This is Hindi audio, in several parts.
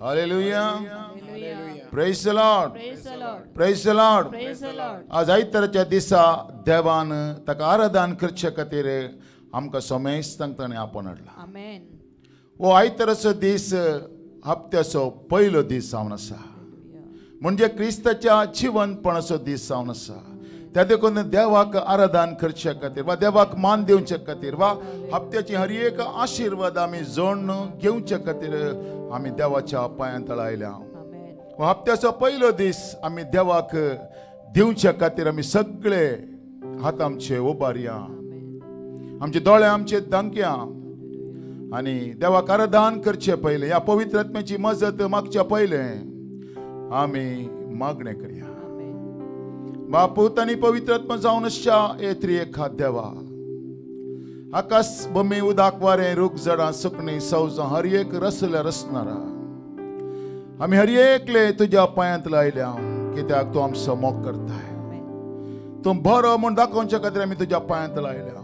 Hallelujah. Praise the Lord. Praise the Lord. आज आयतारच्या दिसा देवान ताका आराधन करचे खातीर आमकां समेस्तांनी आपण हाडला. हो आयताराचो दीस हप्त्याचो पयलो दीस जावन आसा. म्हणजे क्रिस्ताच्या जिवंतपणाचो दीस जावन आसा. त्या देखून देवाक आराधन करचे खातीर वा देवाक मान दिवचे खातीर वा हप्त्याची हर एक आशीर्वाद आमी जोडून घेवचे खातीर आमी देवाच्या पांयां तळा आयल्या. हप्त्याचो पयलो दीस आमी देवाक दिवचे खातीर आमी सगळे हात आमचे उबारया, आमचे दोळे आमचे धांकया आनी देवाक आराधन करचे पयले ह्या पवित्र आत्म्याची मजत मागच्या पयले आमी मागणे करया. बापूत आनी पवित्र आत्मा जावन आसच्या हे त्रिएका देवा, आकाश भूमी उदाक वारें रूख झाडां सुकणीं सवजां हर एक रसल्या रसणारा आमी हर एकले तुज्या पांयांत लायल्या, कित्याक तूं आमचो मोग करताय. तूं बरो म्हूण दाखोवचे खातीर आमी तुज्या पांयांत लायल्या.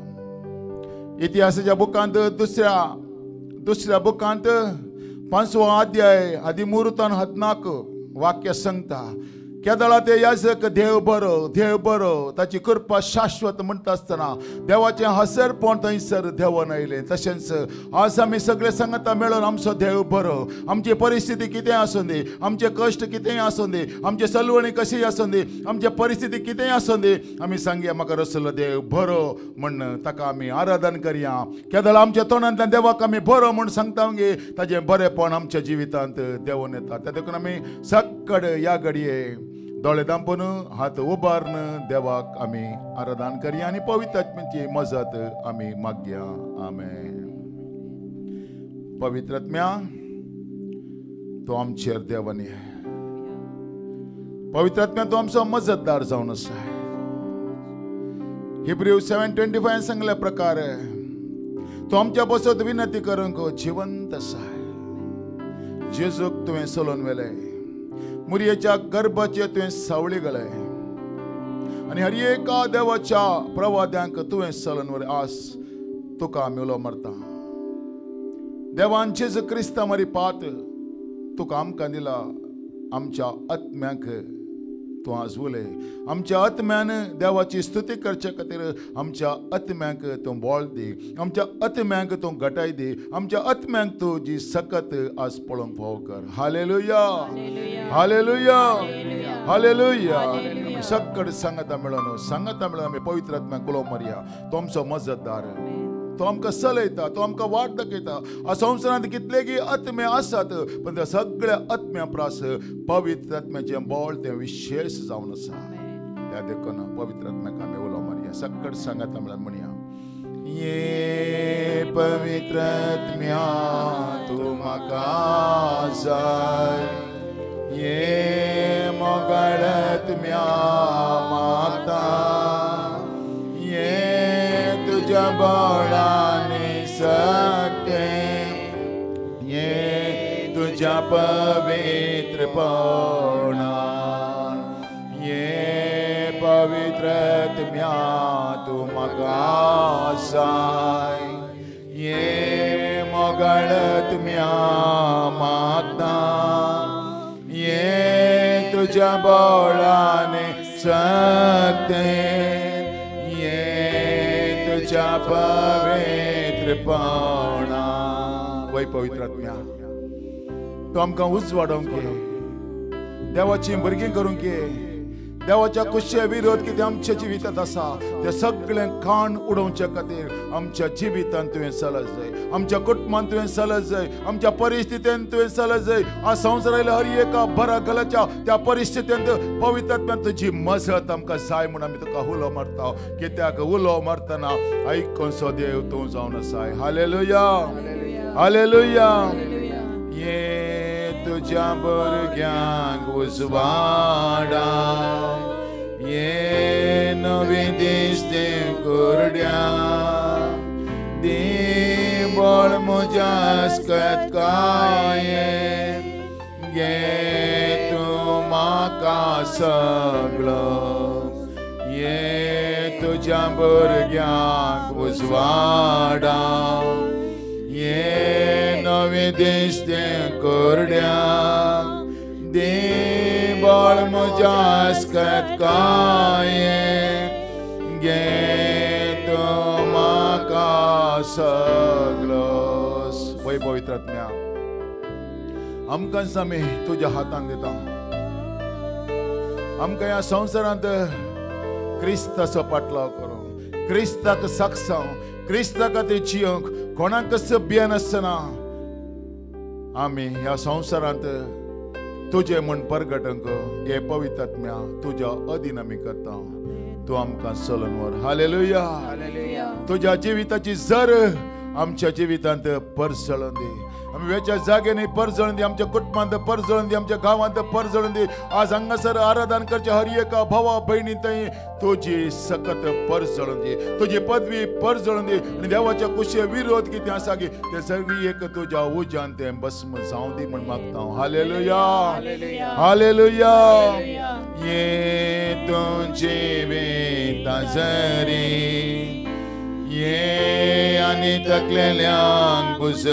इतिहासाच्या बुकांत दुसऱ्या बुकांत 5वो अध्याय आदी मुहूर्तान 14 वाक्य सांगता, केदळा ते याजक देव बरो ताची कृपा शाश्वत म्हणटा आसतना देवाचें हसरपण थंयसर देवान आयलें. तशेंच आज आमी सगळे सांगता मेळून आमचो देव बरो. आमची परिस्थिती कितें आसूं दी, आमचे कश्ट कितेंय आसूं दी, आमचे चलवणी कशी आसूं दी, आमची परिस्थिती कितेंय आसूं दी, आमी सांगया म्हाका रसलो देव बरो म्हण ताका आमी आराधन करया. केदळ आमच्या तोंडांतल्यान देवाक आमी बरो म्हूण सांगता गे ताजें बरेपण आमच्या जिवितांत देंवून येता. त्या देखून आमी सक्कड ह्या घडये दोळे धांपून हात उबारून देवाक आमी आराधन करया आनी पवित्र आत्म्याची मजत आमी मागया. आमेन. पवित्र आत्म्या, तूं आमचेर देवानी आहे. पवित्र आत्म्या, तूं आमचो मजतदार जावन आसा. हिब्रू 7:25 सांगल्या प्रकार तूं आमच्या बसत विनंती करूंक जिवंत आसा. जेजूक तुवें सोलोवन व्हेलें, मुरयेच्या गर्भाचे तुवें सावळी घालय आनी हर एका देवाच्या प्रवाद्यांक तुवें सोलोवन व्हेलें. आज तुका आमी उलो मारता. देवान जेजू क्रिस्ता मरी पात तुका आमकां दिला. आमच्या आत्म्याक तूं आज उलय. आमच्या आत्म्यान देवाची स्तुती करचे खातीर आमच्या आत्म्याक तूं बोळ दी, आमच्या आत्म्याक तूं घटाय दी, आमच्या आत्म्याक तुजी सकत आज पळोवंक फाव कर. Hallelujah, hallelujah, hallelujah. सक्कड सांगता मेळोन आमी पवित्र आत्म्याक उलो मारया. तो आमचो मजतदार, तो आमकां चलयता, तो आमकां वाट दाखयता. ह्या संवसारांत कितलेगी आत्मे आसात पण त्या सगळ्या आत्म्या प्रास पवित्र आत्म्याचें बोळ तें विशेष जावन आसा. त्या देखून पवित्र आत्म्याक आमी उलो मारया. सक्कड सांगता मेळोन म्हणया, ये पवित्र आत्म्या तूं म्हाका जाय, ये मोगाळ आत्म्या मागता, तुझ्या बोळाने सत्य, ये तुझ्या पवित्रपणान, ये पवित्र आत्म्या तूं म्हाका जाय, ये मोगाळ आत्म्या मागता, ये तुझ्या बोळाने सत्य, पवित्रपणा. वय पवित्र आत्म्या, तूं आमकां उजवाडोवंक घे, देवाची भुरगीं करूंक घे. देवाच्या कुशे विरोध कितें आमच्या जिवितांत आसा तें सगळें खाण उडोवचे खातीर आमच्या जिवितांत तुवें चलत जाय, आमच्या कुटुंबांत तुवें चलत जाय, आमच्या परिस्थितींत तुवें चलत जाय. आज संवसारांतल्या हर एका बरा गलाच्या त्या परिस्थितींत पवित्र आत्म्यान तुजी मजत आमकां जाय म्हूण आमी तुका उलो मारता. कित्याक उलो मारतना आयकोनसो देव तूं जावन आसाय. Hallelujah, hallelujah. ये तुझ्या भुरग्यांक उजवाडा, ये नवी दीस देव कोरड्या, दी बोळ म्हज्या आस्कतकाये, गे तूं म्हाका सगळो, ये तुझ्या भुरग्यांक उजवाडा, ये नवे देश ते कोरड्या, तुझ्या अस्कत काय घे तू म्हाका सगळोस. वै पवित्र आत्म्या आमकां आमी तुज्या हातान दिता. आमकां ह्या संवसारांत क्रिस्ताचो पाटलाव करूंक, क्रिस्ताक सागसावंक, क्रिस्ता खातीर जियोंक, कोणाक सभ्य नासतना आमी ह्या संवसारांत तुझे म्हण परगटंक हे पवित्र आत्म्या तुज्या अधीन आमी करता. तू आमकां चलोवन व्हर. हालेलुया. तुज्या जिविताची जर आमच्या जिवितांत परजळून दी. आमी वेच्या जाग्यांनी परजळून दी, आमच्या कुटुंबांत परजळून दी, आमच्या गांवांत परजळून दी. आज हांगासर आराधन करच्या हर एका भावा भयणी थंय तुजी सकत परजळून दी, तुजी पदवी परजळून दी. आनी देवाच्या कुशे विरोध कितें आसा गी ते सगळी एक तुज्या उज्यान ते भस्म जावं दी म्हण मागता. हालेलुया. हालेलुया. ये तुझे वेता जरी ये आनी थकलेल्यांक पुसय,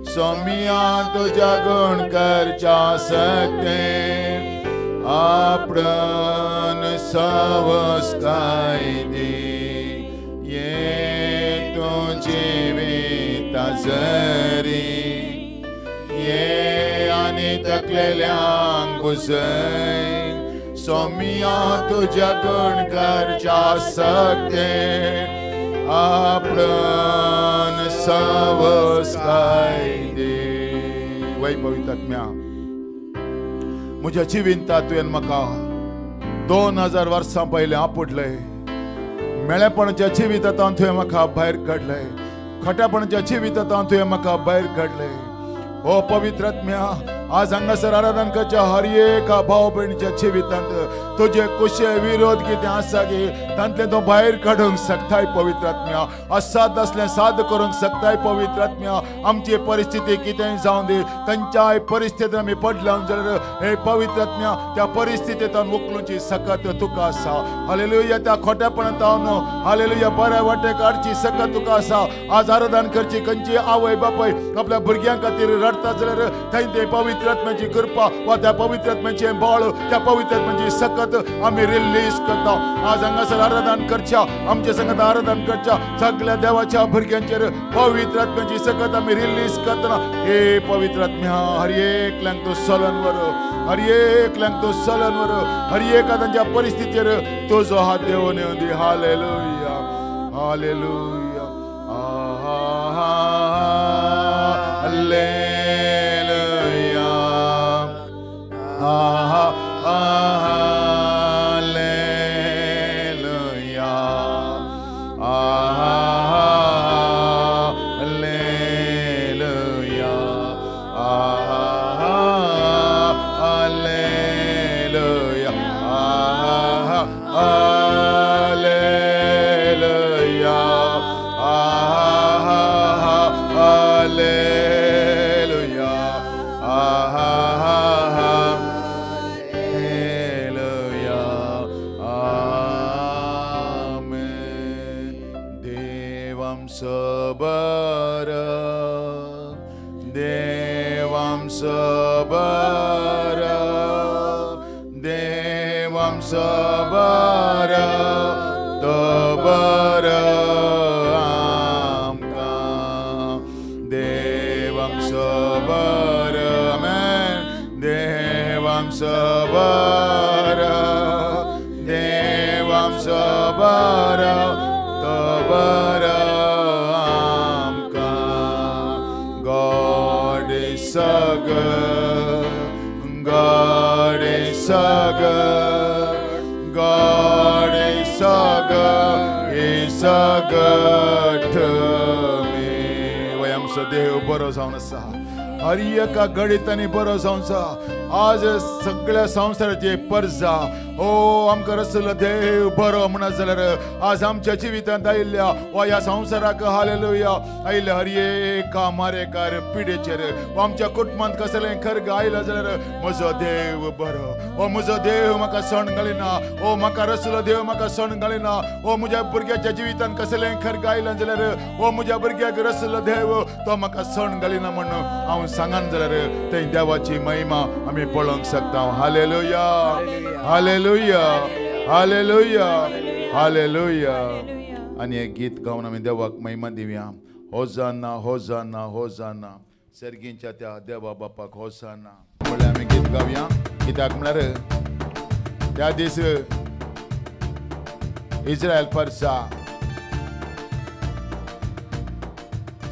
सोमिया तुझ्या गुण करच्या सकते आपण सावस काय दे. ये तुझे वेता जरी ये आनी थकलेल्यांक पुसय, सोमिया तुझ्या गुण करच्या सकते आपण सावस काय दे. वै पवित्र आत्म्या म्हज्या जिवितांत तुवें म्हाका 2000 वर्सां पयलें आपटलें. मेळेपणाच्या जिवितांत तुवें म्हाका भायर काडलें, खोटेपणाच्या जिवितांत तुवें म्हाका भायर काडलें. ओ पवित्र आत्म्या आज हांगासर आराधन करच्या हर एका भाव भयणीच्या जिवितांत तुझे कुशे विरोध कितें आसा गे तांतले तूं भायर काडूंक शकताय पवित्र आत्म्या. असाद असलें साद करूंक शकताय पवित्र आत्म्या. आमची परिस्थिती कितेंय जावं दी, खंयच्याय परिस्थितींत आमी पडला जाल्यार हे पवित्र आत्म्या त्या परिस्थितींतल्यान उखलूची सकत तुका आसा. हालेलुया. त्या खोटेपणांत हांव हालेलुया बरे वाटे काडची सकत तुका आसा. आज आराधन करची खंयची आवय बापाय आपल्या भुरग्यां खातीर रडता जाल्यार थंय ते पवित्र आत्म्याची कृपा वा त्या पवित्र आत्म्याचे बळ, त्या पवित्र आत्म्याची सकत आमी रिलीज करता. आज हांगासर आराधन करच्या आमचे संगत आराधन करच्या सगळ्या देवाच्या भुरग्यांचेर पवित्र आत्म्याची सकत आमी रिलीज करतना हे पवित्र आत्म्या हर एकल्यांक तूं चलोवन व्हर, हर एकल्यांक तूं चलोवन व्हर, हर एका तांच्या परिस्थितीचेर तुजो हात देंवन येवं दी. हालेलुया. हालेलुया. हालेलुया. देव बरो जावन आसा. हर एका घडीत आनी बरो जावन आसा. आज सगळ्या संवसाराचे परजा ओ आमकां रसलो देव बरो म्हणत जाल्यार आज आमच्या जिवितांत आयिल्ल्या वा ह्या संवसाराक हालेलुया आयिल्ल्या हर एका मारेकार पिडेचेर वा आमच्या कुटुंबांत कसलें खर्ग आयला जाल्यार म्हजो देव बरो, ओ म्हजो देव म्हाका सण घालिना, ओ म्हाका रसलो देव म्हाका सण घालिना, ओ म्हज्या भुरग्याच्या जिवितांत कसलें खर्ग आयला जाल्यार ओ म्हज्या भुरग्याक रसलो देव तो म्हाका सण घालिना म्हणून हांव सांगन जाल्यार ते देवाची महिमा आमी पळोवंक शकता. Hallelujah hallelujah hallelujah hallelujah. आनी एक गीत गावन आमी देवाक महिमा दिवया. होसाना होसाना होसाना, सर्गींच्या त्या देवा बापाक होसाना म्हणल्यार आमी गीत गावया. कित्याक म्हळ्यार त्या दीस इस्रायल परसा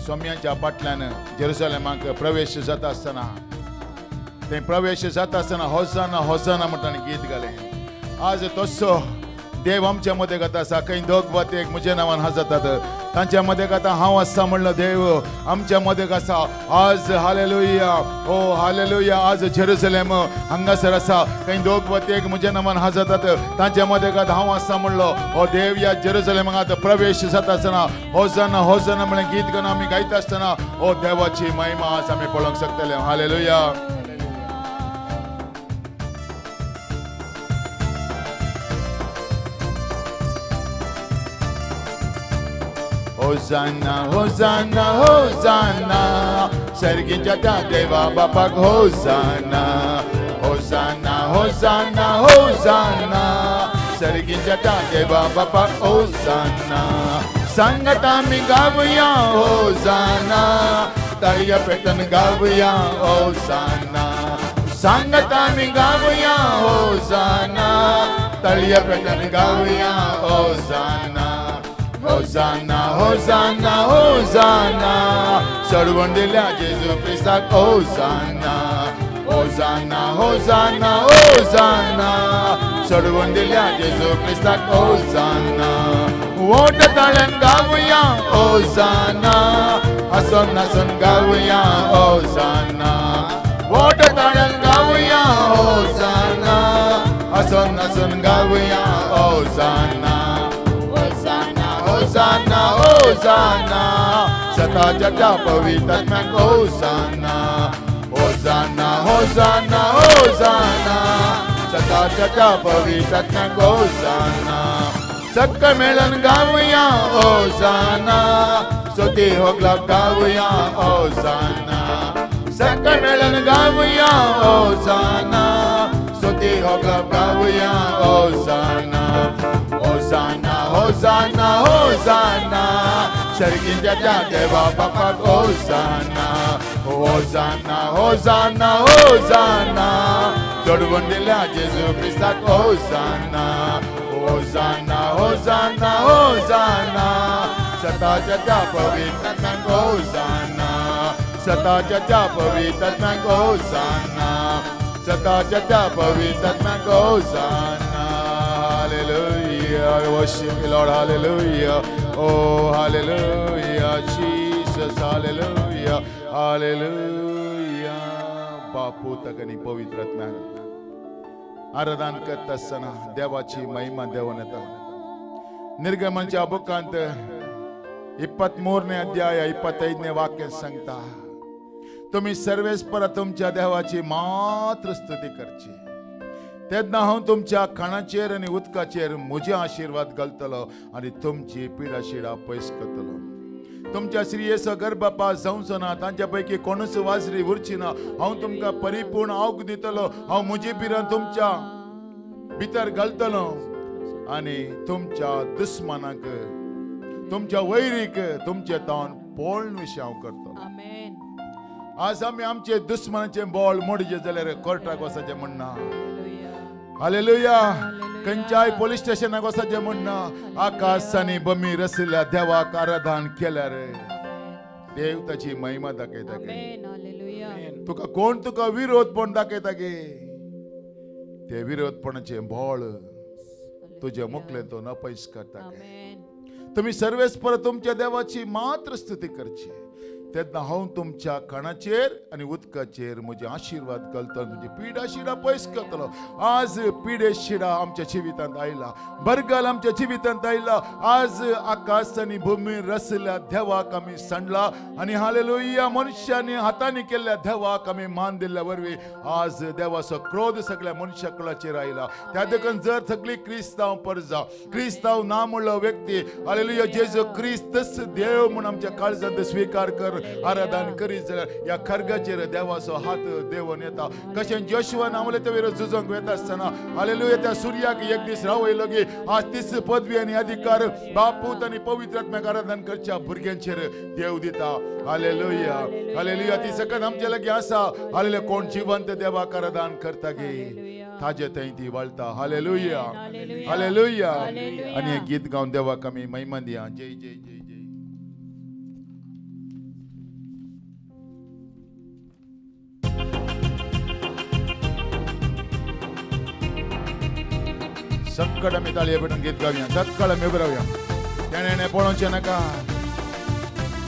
सोम्यांच्या फाटल्यान जेरुसलेमाक प्रवेश जाता आसतना ते प्रवेश जाता आसतना होसाना होसाना म्हणटा गीत घालें. आज तसो देव आमच्या मदें गाता आसा. खंय दोग वा एक म्हज्या नांवान हाजतात तांच्या मदें गाता हांव आसा म्हणलो देव आमच्या मदें आसा. आज हालेलुया ओ हालेलुया. आज जेरुसलेम हांगासर आसा. खंय दोग वा एक म्हज्या नांवान हाजतात तांच्या मदें गाता हांव आसा म्हणलो ओ देव या जेरुसलेमाक प्रवेश जाता आसतना होसाना होसाना म्हणलें गीत गावन आमी गायता आसतना ओ देवाची महिमा आज आमी पळोवंक शकतले. हालेलुया. होसाना होसाना होसाना, सर्गींच्या त्या देवा बापाक होसाना. होसाना होसाना होसाना, सर्गींच्या त्या देवा बापाक होसाना. सांगत आमी गावया होसाना, तळया पेटन गावया होसाना. सांगत आमी गावया होसाना, तळया पेटन गावया होसाना. होसाना होसाना होसाना, सोडवून दिल्या जेजू क्रिस्ताक होसाना. होसाना होसाना होसाना, सोडवून दिल्या जेजू क्रिस्ताक होसाना. वोट ताळ्यान गावया होसाना, हसून हसून गावया होसाना. वोट ताळ्यान गावया होसाना, हसून हसून गावया होसाना. होसाना होसाना, सताच्या त्या पवित्रात्म्याक होसाना. होसाना होसाना होसाना, सताच्या त्या पवित्रात्म्याक होसाना. सक्क मेळून गावया होसाना, सोती होगलाक गावया होसाना. सक्क मेळून गावया होसाना, सोती होगलाक गावया होसाना. होसाना होसाना होसाना, सर्गींच्या त्या देवा बापाक होसाना. होसाना होसाना होसाना, सोडवून दिल्या जेजू क्रिस्ताक होसाना. होसाना होसाना होसाना, सताच्या त्या पवित्रात्म्याक होसाना. सताच्या त्या पवित्रात्म्याक होसाना. सताच्या त्या पवित्रात्म्याक होसाना. Hallelujah, worship you Lord, hallelujah, oh hallelujah, Jesus, hallelujah, hallelujah. बापू तकनी पवित्र आत्म्याक आराधन करता आसतना देवाची महिमा देवन येता. निर्गमनच्या बुकांत 23ने अध्याय 25ने वाक्य सांगता तुम्ही सर्वेस्पर तुमच्या देवाची मात्र स्तुती करची. तेन्ना हांव तुमच्या खाणाचेर आनी उदकाचेर म्हजे आशीर्वाद घालतलो आनी तुमची पिडा शिडा पयस करतलो. तुमच्या स्त्रियेचो गर्भपात जावचो ना, तांच्या पैकी कोणूच वाजरी उरची ना. हांव तुमकां परिपूर्ण आऊग दितलो. हांव म्हजी पिरां तुमच्या भितर घालतलो आनी तुमच्या दुस्मनाक तुमच्या वैरीक तुमचे तोंड पोळण विशीं हांव करतलो. आज आमी आमचे दुस्मनाचे बोळ मोडचे जाल्यार कोर्टाक वचचें म्हणना. हालेलुया. खंयच्याय पुलीस स्टेशनाक वचचें म्हणना. आकाश आनी बमी रचल्या देवाक आराधन केल्यार देव ताची महिमा दाखयता गे. तुका कोण तुका विरोधपण दाखयता गे, ते विरोधपणाचे बोळ तुझे मुखलेंतून अपयस करता गे. तुम्ही सर्वेस्पर तुमच्या देवाची मात्र स्तुती करची. तेन्ना हांव तुमच्या कणाचेर आनी उदकाचेर म्हजे आशीर्वाद घालतलो, तुजी पिडा शिडा पयस करतलो. आज पिडे शिडा आमच्या जिवितांत आयला, बरगल आमच्या जिवितांत आयला. आज आकाश आनी भूमी रचल्या देवाक आमी सांडला आनी हालेलुया मनशांनी हातांनी केल्ल्या देवाक आमी मान दिल्ल्या वरवीं आज देवाचो क्रोध सगळ्या मनशा कुळाचेर आयला. त्या देखून जर सगळी क्रिस्तांव परजा, क्रिस्तांव ना म्हणलो व्यक्ती हालेलुया जेजू क्रिस्तच देव म्हूण आमच्या काळजांत स्वीकार कर, आराधन करीत जाल्यार ह्या खर्गाचेर देवाचो हात देवून येता. कशें जोशुआ नामले ते वेळेर झुजोंक वता आसतना हालेलुया त्या सूर्याक एक दीस रावयलो गे आज तीच पदवी आनी अधिकार बापूत आनी पवित्र आत्म्याक आराधन करच्या भुरग्यांचेर देव दिता. हालेलुया हालेलुया ती सकत आमचे लागीं आसा. हालेलुया कोण जिवंत देवाक आराधन करता गे ताजे थंय ती वळटा. Hallelujah hallelujah. आनी हे गीत गावन देवाक आमी महिमा दिया. जय जय जय जय. सक्कड आमी ताळये पेटून गीत गावया, सक्कड आमी उबे रावया. तेणे पळोवचें नाका.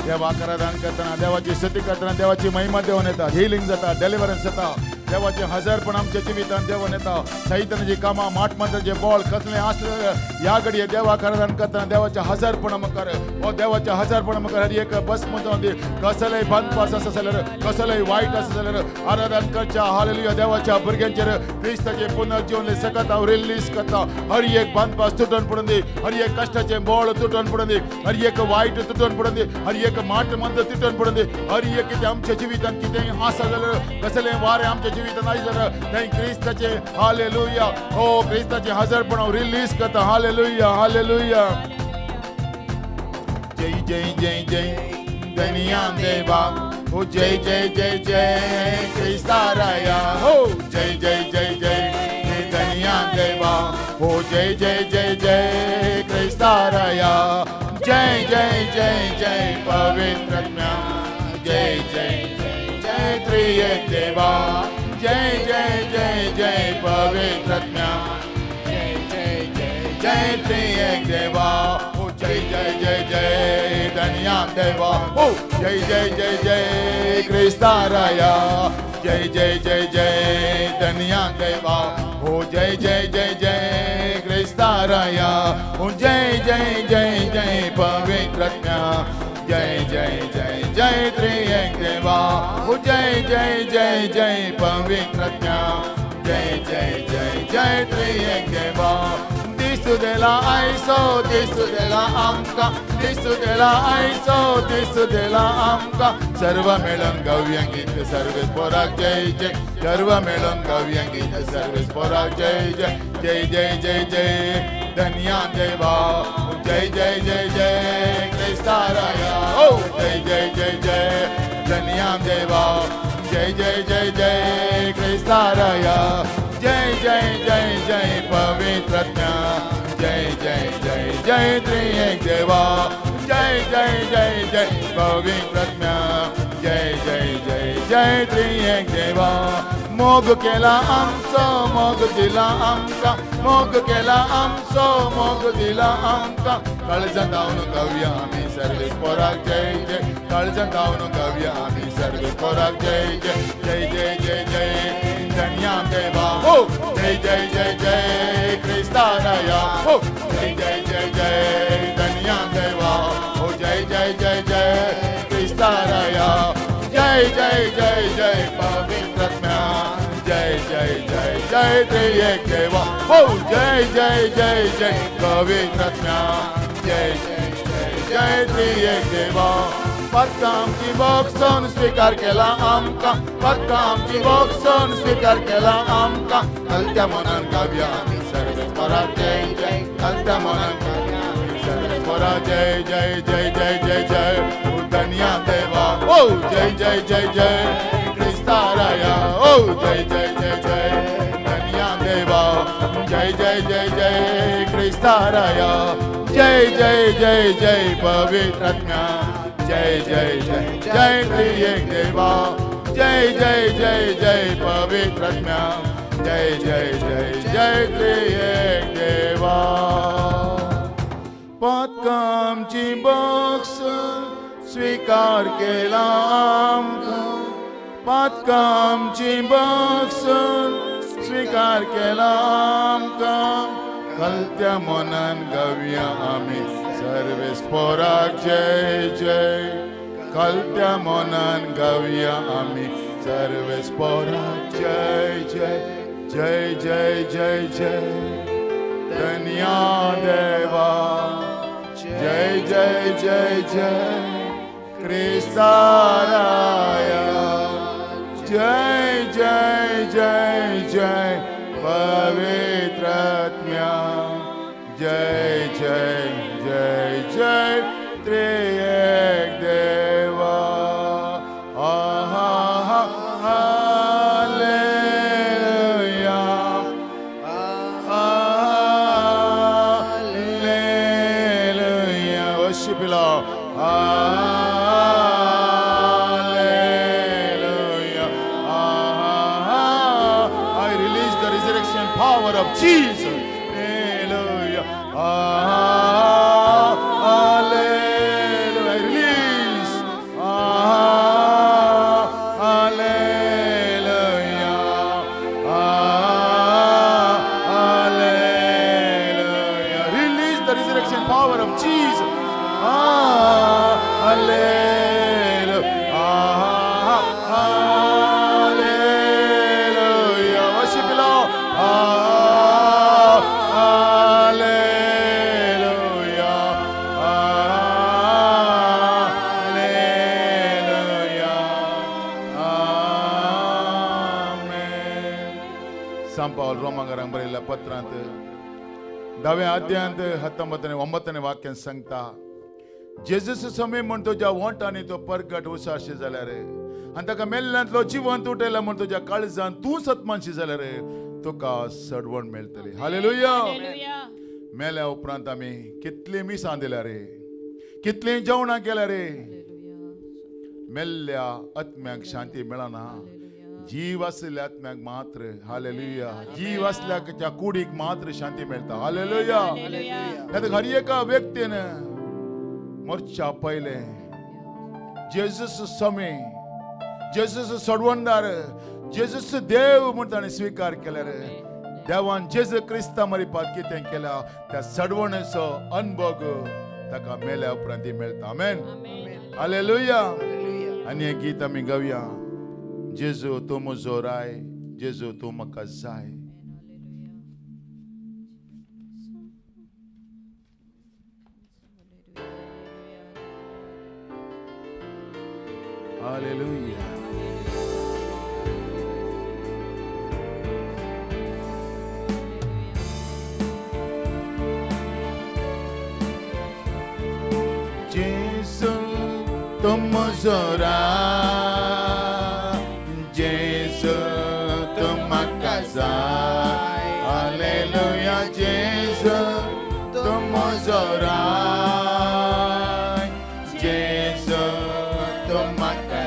देवाक आराधन करतना देवाची स्तुती करतना देवाची महिमा देवून येता. हिलिंग जाता, डेलिव्हरन्स जाता. देवाचे हजारपण आमच्या जिवितांत देवून येता. सैतानाची कामां माटमंत्राचे बॉल कसलें आसलें ह्या घडये देवाक आराधन करतना देवाचे हजारपण मुखार हो देवाच्या हजारपण मुखार हर एक बसमत दी. कसलेय बंदपास आसा जाल्यार कसलेय वायट आसा जाल्यार आराधन करच्या. हालेलुया देवाच्या भुरग्यांचेर क्रिस्ताचे पुनर्जीवन सकत हांव रिलीज करता. हर एक बंदपास तुटून पडून दी, हर एक कष्टाचे बॉल तुटून पडून दी, हर एक वायट तुटून पडून दी, हर एक माट मंत्र तुटून पडून दी. हर एक कितें आमच्या जिवितांत कितें आसा जाल्यार कसलें वारें आमच्या जिवितांत आयज जाल्यार थंय क्रिस्ताचे हालेलुया ओ क्रिस्ताचे हजारपण हांव रिलीज करता. Hallelujah hallelujah. जय जय जय जय दुनिया देवा हो जय जय जय जय क्रिस्ता राया हो जय जय जय जय दुनिया देवा हो जय जय जय जय क्रिस्ता राया. जय जय जय जय पवित्र आत्मा जय जय जय जय त्रिएक देवा. जय जय जय जय पवित्र आत्मा जय जय जय जय त्रिएक देवा. ओ जय जय जय जय धन्या देवा ओ जय जय जय जय क्रिस्ता राया. जय जय जय जय धन्या देवा ओ जय जय जय जय क्रिस्ता राया. ओ जय जय जय जय पवित्र आत्मा जय जय जय जय त्रिएक देवा. ओ जय जय जय जय पवित्र आत्मा जय जय जय जय त्रिएक देवा. दिसू देला आयसो दिसू देला आमकां दिसू देला आयसो दिसू देला आमकां. सर्व मेळून गावया गीत सर्वेस पोराक जय जय. सर्व मेळून गावया गीत सर्वेस पोराक जय जय. जय जय जय जय धन्या देवा. जय जय जय जय क्रिस्ता राया ओ जय जय जय जय धन्या देवा. जय जय जय जय क्रिस्ता राया. जय जय जय जय पवित्र आत्मा जय जय जय जय त्रिएक देवा. जय जय जय जय पवित्र आत्मा जय जय जय जय त्रिएक देवा. मोग केला आमचो मोग दिला आमकां मोग केला आमचो मोग दिला आमकां. काळजांत धांवन गावया आमी सर्वेस पोराक जय जय. काळजांत धांवन गावया आमी सर्वेस पोराक जय जय. जय जय जय जय धन्या देवा हो जय जय जय जय क्रिस्ता राया हो जय जय जय जय धन्या देवा हो जय जय जय जय क्रिस्ता राया. जय जय जय जय पवित्र आत्मा जय जय जय जय त्रिएक देवा हो जय जय जय जय पवित्र आत्मा जय जय जय जय त्रिएक देवा. फक्त आमची बॉक्सन स्वीकार केला आमकां फक्त आमची बॉक्सन स्वीकार केला आमकां. हलत्या मनान गावया आमी सर्वेस पोराक जय जय. हलत्या मनान गावया आमी सर्वेस पोराक जय जय जय जय जय जय धन्या देवा ओ जय जय जय जय क्रिस्ता राया ओ जय जय जय जय धन्या देवा. जय जय जय जय क्रिस्ता राया. जय जय जय जय पवित्र आत्मा जय जय जय जय त्रिएक देवा. जय जय जय जय पवित्र आत्मा जय जय जय जय त्रिएक देवा. फक्त आमची बॉक्स स्वीकार केला आमका पातका आमची बक्षून स्वीकार केला आमका कलत्या मनान गावया आमी सर्वे स्पोराक जय जय कलत्या मनान गावया आमी सर्वे स्पोराक जय जय जय जय जय जय धन्या देवा जय जय जय जय क्रिस्ताराया जय जय जय जय पवित्र आत्म्या जय जय जय जय त्रिएक देवा hallelujah hallelujah worship you Lord hallelujah I release the resurrection power of Jesus hallelujah hallelujah I release hallelujah hallelujah release the resurrection power of Jesus hallelujah hallelujah worship you Lord hallelujah hallelujah amen San Paul रोमांगारांक बरयल्ल्या पत्रांत 10व्या अध्यायांत 19ನೇ वाक्यान सांगता जेजस समय म्हण तुझ्या वोंटांनी तो परगट उसाशी जाल्यार आनी ताका मेल्ल्यांतलो जिवंत उठयला म्हण तुझ्या काळजांत तूं सत्मानशी जाल्यार तुका सडवण मेळटली हालेलुया मेल्या उपरांत आमी कितली मिसां दिल्या रे कितली जेवणां केल्या रे मेल्ल्या आत्म्याक शांती मेळना जीव असल्या आत्म्याक मात्र हालेलुया जीव असल्या त्या कुडीक मात्र शांती मेळटा हालेलुया हर एका व्यक्तीन मोर्चा पहिले जेजस समय जेजस सडवणदार जेजस देव म्हणून ताणें स्वीकार केल्यार देवान जेजू क्रिस्ता मरिपात कितें केला त्या सडवणेचो अनुभव ताका मेल्या उपरांत मेळटा आमेन हालेलुया आनी एक गीत आमी गावया जेजू तूं म्हजो राय जेजू तूं म्हाका जाय Hallelujah. Jesus, tu म्हजो राय Jesus, tu म्हाका जाय Hallelujah. Jesus, tu म्हजो राय Jesus, tu म्हाका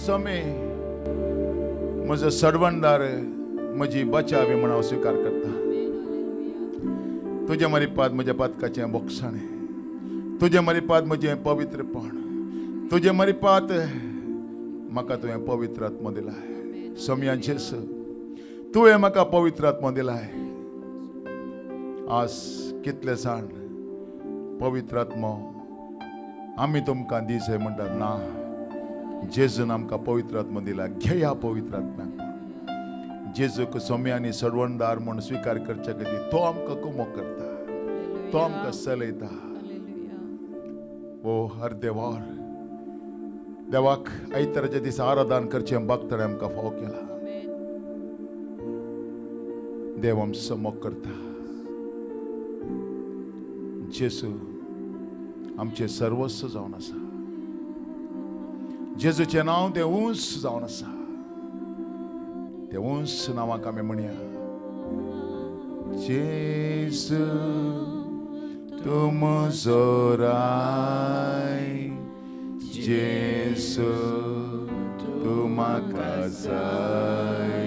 स्वामी म्हजो सडवणदार म्हजी बचावी म्हणून हांव स्वीकार करता. तुझे मरीपाद म्हज्या पातकाचें बोगसाणें, तुझे मरीपाद म्हजें पवित्रपण, तुझे मरीपाद म्हाका तुवें पवित्र आत्मो दिलाय. सोम्या जेसू तुवें म्हाका पवित्र आत्मो दिलाय. आज कितले जाण पवित्र आत्मो आमी तुमकां दिसय म्हणटात. ना, जेजून आमकां पवित्र आत्मो दिला. घेया पवित्र आत्म्याक. जेजूक सोम्या आनी सडवणदार म्हूण स्वीकार करचे खातीर तो आमकां कुमो करता, तो आमकां चलयता. ओ हर देवार देवाक आयताराच्या दिसा आराधन करचें भक्ताणें आमकां फाव केला. देव आमचो मोग करता. जेजू आमचें सर्वस्व जावन आसा. जेजूचें नांव तें उंच जावन आसा. तें उंच नांवाक आमी म्हणया. जेजू तूं म्हजो राय, जेजू तूं म्हाका जाय.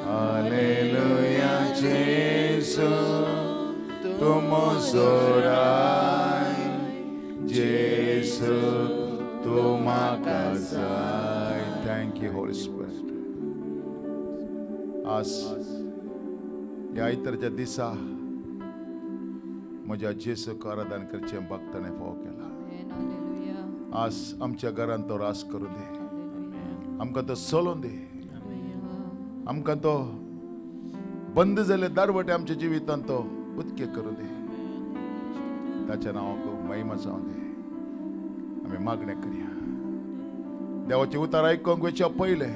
हालेलुया. जेजू तूं म्हजो राय, जेजू तूं म्हाका जाय. Thank you Holi spirit. आज ह्या आयतारच्या दिसा म्हज्या जेजूक आराधन करचें भक्ताणें फाव केला. आज आमच्या घरांत तो रास करूं दे. आमकां तो चलोवन दे. आमकां तो बंद जाल्ले दारवटे आमच्या जिवितांत तो उक्ते करूं दे. ताच्या नांवाक महिमा जावं दे. आमी मागणें करया. देवाचें उतार आयकोंक वयच्या पयलें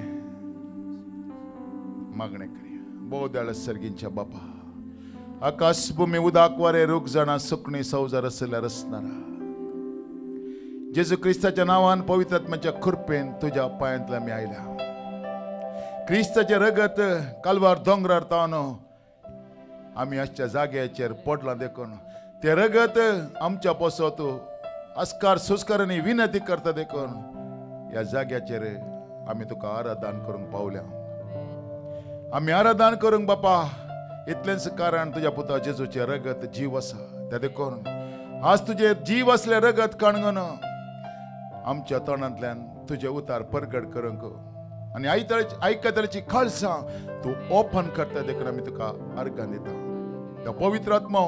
मागणें करया. बोदेळ सर्गींच्या बापा, आकाश भुमी उदाक वारे रूख जाणा सुकणी संवसार असल्यार असणारा जेजू क्रिस्ताच्या नांवान पवित्र आत्म्याच्या कृपेन तुझ्या पांयांतल्यान आमी आयल्या. क्रिस्ताचें रगत कालवार दोंगरार तावन आमी आजच्या जाग्याचेर पडलां देखून तें रगत आमच्या पासत आस्कार सुस्कारांनी विनंती करता देखून ह्या जाग्याचेर आमी तुका आराधन करूंक पावल्या. आमी आराधन करूंक बापा इतलेंच कारण तुज्या पुता जेजूचें रगत जीव आसा. त्या देखून आज तुजें जीव असलें रगत कणगून आमच्या तोंडांतल्यान तुजें उतार परगट करूंक आनी आयकतल्याची खालसां तूं ओपन करता देखून आमी तुका अर्गां दिता. तो पवित्र आत्मो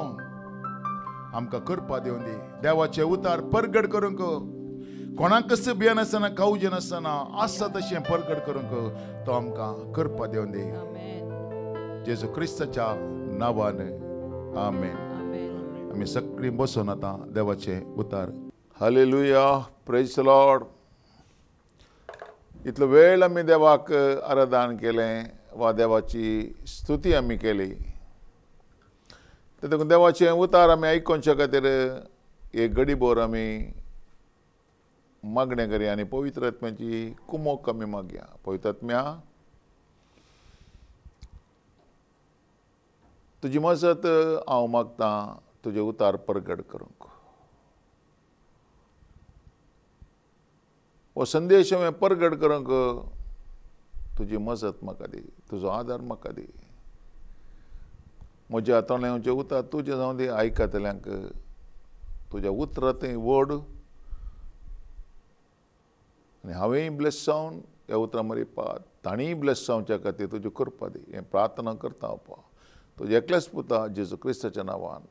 आमकां करपा दिवन दी. देवाचें उतार परगट करूंक कोणाक कस भियेन आसतना कावजेन आसतना आसा तशें परगट करूंक तो आमकां करपा दिवन दी. जेजू क्रिस्ताच्या नांवान आमेन. आमी सगळीं बसून आतां देवाचें उतार. हालेलुया. Praise the Lord. इतलो वेळ आमी देवाक आराधन केलें वा देवाची स्तुती आमी केली. देखून देवाचें उतार आमी आयकोवचे खातीर एक घडीभर आमी मागणें करया आनी पवित्र आत्म्याची कुमोक आमी मागया. पवित्र आत्म्या, तुजी मजत हांव मागतां तुजें उतार परगट करूंक. हो संदेश हांवें परगट करूंक तुजी मजत म्हाका दी. तुजो आदार म्हाका दी. म्हज्या तोंडाचें उतार तुजें जावं दी. आयकतल्यांक तुज्या उतरांतय व्हड आनी हांवेंय ब्लेस जावन ह्या उतरां मरीपाद ताणीय ब्लेस जावच्या खातीर तुजी कृपा दी. हें प्रार्थना करता बापा तुजे एकल्याच पुता जेजू क्रिस्ताच्या नांवान.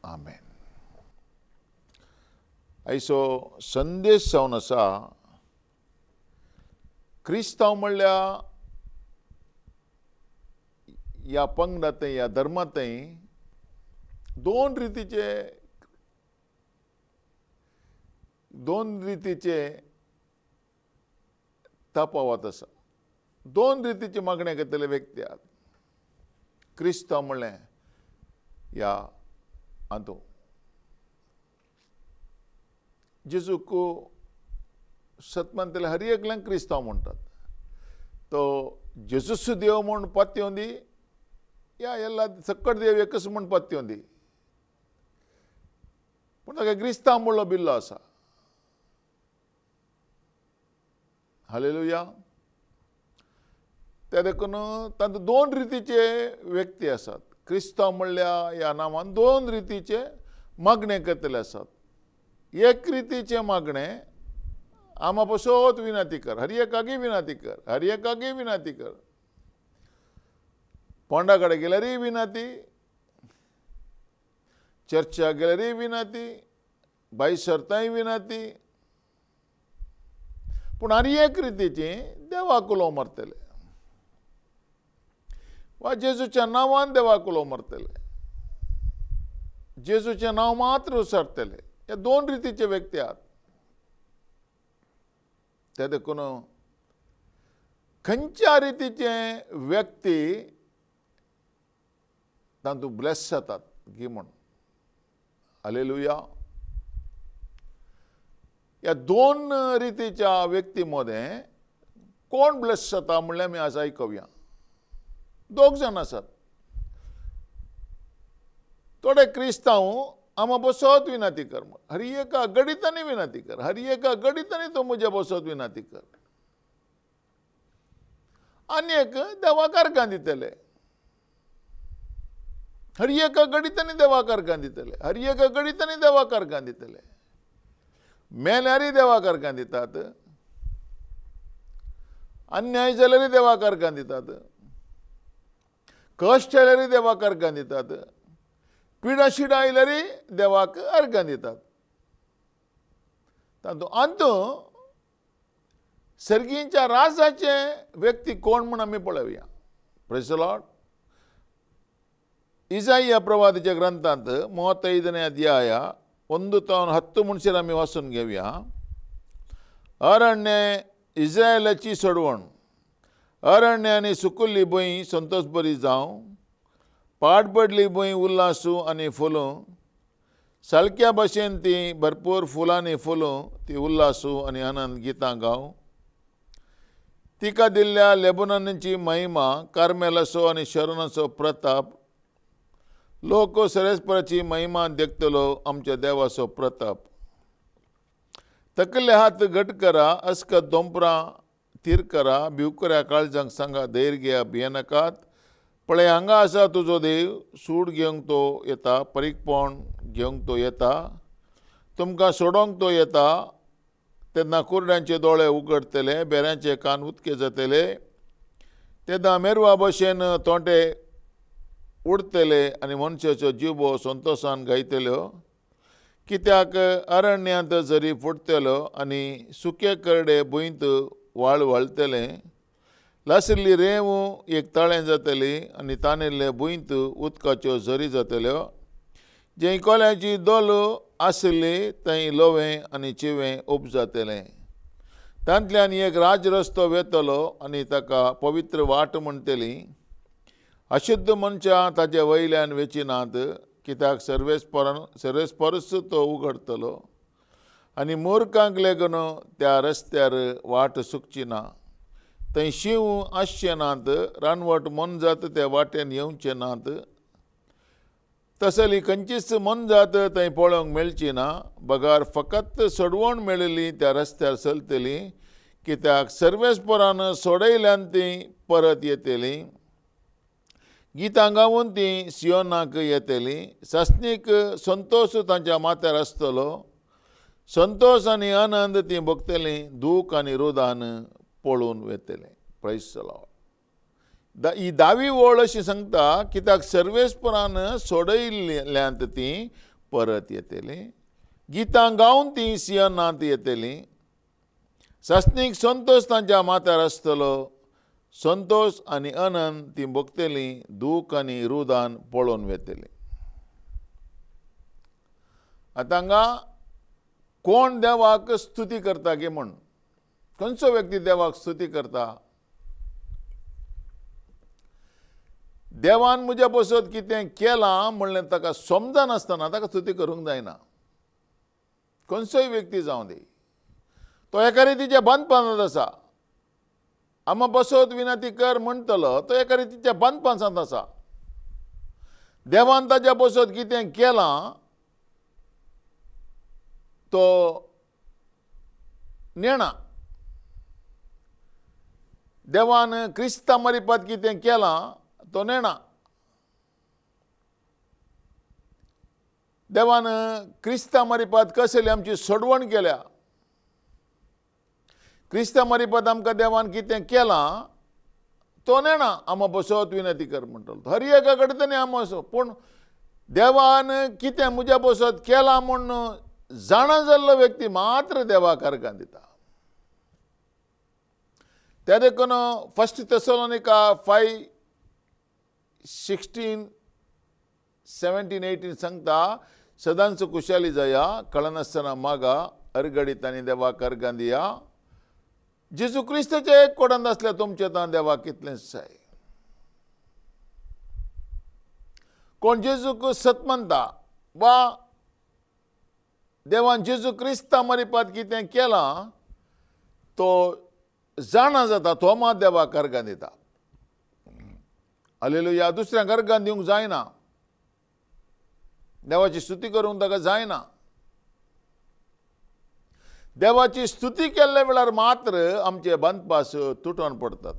आमेन. आयचो संदेश जावन आसा क्रिस्तांव म्हणल्या ह्या पंगडांतय ह्या धर्मांतय दोन रितीचे तफावत आसा. दोन रितीचे मागणे घेतलेले व्यक्ती आहात. क्रिस्तांव म्हणलें ह्या हातूंत जेजूक सतमानतले हर एकल्यांक क्रिस्तांव म्हणटात. तो जेजूस देव म्हूण पत्त्योन दी या ಎಲ್ಲ सकट देव एकच म्हूण पत्त्योन दी. पूण ताका क्रिस्तांव म्हणलो बिल्लो आसा. हालेलुया. ते देखून तातूंत दोन रितीचे व्यक्ती आसात. क्रिस्तांव म्हणल्या ह्या नांवान दोन रितीचे मागणे करतले आसात. एक रितीचे मागणे आमा पसोत विनंती कर, हर एकागी विनंती कर, हर एकागी विनंती कर. पोंडा कडेन गेल्यारय विनंती, चर्चा गेल्यारय विनंती, भाई सरताय विनंती. पूण हर एक रितीची देवाक उलोव मारतले वा जेजूच्या नांवान देवाक उलोव मारतले, जेजूचें नांव मात्र उसारतले. हे दोन रितीचे व्यक्ती आहात. ते देखून खंयच्या रितीचे व्यक्ती तातूंत ब्लेस जातात गी म्हण. हालेलुया. ह्या दोन रितीच्या व्यक्ती मदें कोण ब्लेस जाता म्हणल्यार आमी आज आयकवया. दोग जाण आसात. थोडे क्रिस्तांव आमा बसत विनंती कर, हर एका गडितांनी विनंती कर, हर एका गडितांनी तूं म्हज्या बसत विनंती कर. आनी एक देवाक अर्घां दितले, हर एका गडितांनी देवाक अर्घां दितले, हर एका गडितांनी देवाक अर्घां दितले. मेल्यारय देवाक अर्घां दितात, अन्याय जाल्यारय देवाक अर्घां दितात, कश्ट आयल्यारय देवाक अर्घां दितात, पिडा शिडा आयल्यारय देवाक अर्घां दितात. तातूंत अंतू सर्गींच्या राजाचे व्यक्ती कोण म्हण आमी पळोवया. Praise the Lord. इसाइया प्रवादीच्या ग्रंथांत 35ನೇ ಅಧ್ಯಾಯ 1-10 म्हणसर आमी वाचून घेवया. अरण्य इस्रायलाची सोडवण. अरण्य आनी सुकुल्ली भूंय संतोश बरी जावं, पाड पडली भूंय उल्हासू आनी फुलूं. सारक्या भाशेन ती भरपूर फुलांनी फुलूं, ती उल्हासू आनी आनंद गितां गावं. तिका दिल्ल्या लेबननाची महिमा, कार्मेलाचो आनी शरोनाचो प्रताप. लोक सरेस्पराची महिमा देखतलो, आमच्या देवाचो प्रताप. तकले हात घट करा, अस्कत दोंपरां थीर करा, भिवकऱ्या काळजांक सांगा धैर्य घेया भियेनाकात. पळय हांगा आसा तुजो देव, सूड घेवंक तो येता, परीकपण घेवंक तो येता, तुमकां सोडोंक तो येता. तेन्ना कुरड्यांचे दोळे उगडतले, बेऱ्यांचे कान उदके जातले. तेन्ना मेरवा भशेन तोंटे उडतले आनी मनशाच्यो जिबो संतोशान गायतल्यो. कित्याक अरण्यांत झरी फुटतल्यो आनी सुके करडे भुंयत व्हाळ व्हाळतले. लासिल्ली रेंव एक तळें जातली आनी तानिल्ले भुंयत उदकाच्यो झरी जातल्यो. जंय कोल्याची दोल आसली थंय लोवें आनी चिवें उब जातलें. तांतल्यान एक राजरस्तो वेतलो आनी ताका पवित्र वाट म्हणटली. अशुद्ध मनशां ताचे वयल्यान वेचिनात, कित्याक सर्वेस्परस तो उगडतलो आनी मुर्खांक लेगून त्या रस्त्यार वाट सुकची ना. थंय शिव आसचे नात, रानवट मनजात त्या वाटेन येवचे नात. तसली खंयचीच मनजात थंय पळोवंक मेळची ना. बगार फकत सोडवण मेळिल्ली त्या रस्त्यार चलतली, कित्याक सर्वेस्परान सोडयल्यान ती परत येतली. गितां गावून ती सियोनाक येतली. सासणीक संतोश तांच्या माथ्यार आसतलो. संतोष आनी आनंद ती भोगतली, दूख आनी रुदान पळून वेतले. Praise the Lord. ही 10वी ओळ अशी सांगता, कित्याक सर्वेस्परान सोडयल्ल्यांत ती परत येतली. गितां गावून ती सियोनांत येतली. सासणीक संतोष तांच्या माथ्यार आसतलो. संतोष आनी आनंद ती भोगतली, दूख आनी रुदान पळोवन वेतली. आतां हांगा कोण देवाक स्तुती करता गे म्हण. खंयचो व्यक्ती देवाक स्तुती करता. देवान म्हज्या बसत कितें केलां म्हणलें ताका समजनासतना ताका स्तुती करूंक जायना. खंयचोय व्यक्ती जावं दी, तो एका रितीच्या बंदपणांत आसा. आमा बसत विनंती कर म्हणटलो, तो एका रितीच्या बंदपणांत आसा. देवान ताच्या बसत कितें केलां तो नेणा. देवान क्रिस्ता मरिपात कितें केलां तो नेणा. देवान क्रिस्ता मरिपात कसली आमची सोडवण केल्या. क्रिस्ता मरिपात आमकां देवान कितें केलां तो नेणा. आमा बसत विनंती कर म्हणटलो. हर एका कडेन आम असो पूण देवान कितें म्हज्या बसत केलां म्हूण जाणा जाल्लो व्यक्ती मात्र देवाक अर्गां दिता. त्या देखून 1 Thessalonica 5:16, 17, 18 सांगता, सदांच कुशाली जाया, कळनासतना मागा, अर्गडीत आनी देवाक अर्गां दिया. जेजू क्रिस्ताचे एक कोडंत आसल्या तुमचें तां देवाक कितलेंच जाय. कोण जेजूक सत म्हणटा वा देवान जेजू क्रिस्ता मरिपात कितें केलां तो जाणा जाता तो मात देवाक अर्गां दिता. हालेलुया. दुसऱ्यांक अर्गां दिवंक जायना. देवाची स्तुती करूंक ताका जायना. देवाची स्तुती केल्ल्या वेळार मात्र आमचे बांदपास तुटून पडतात.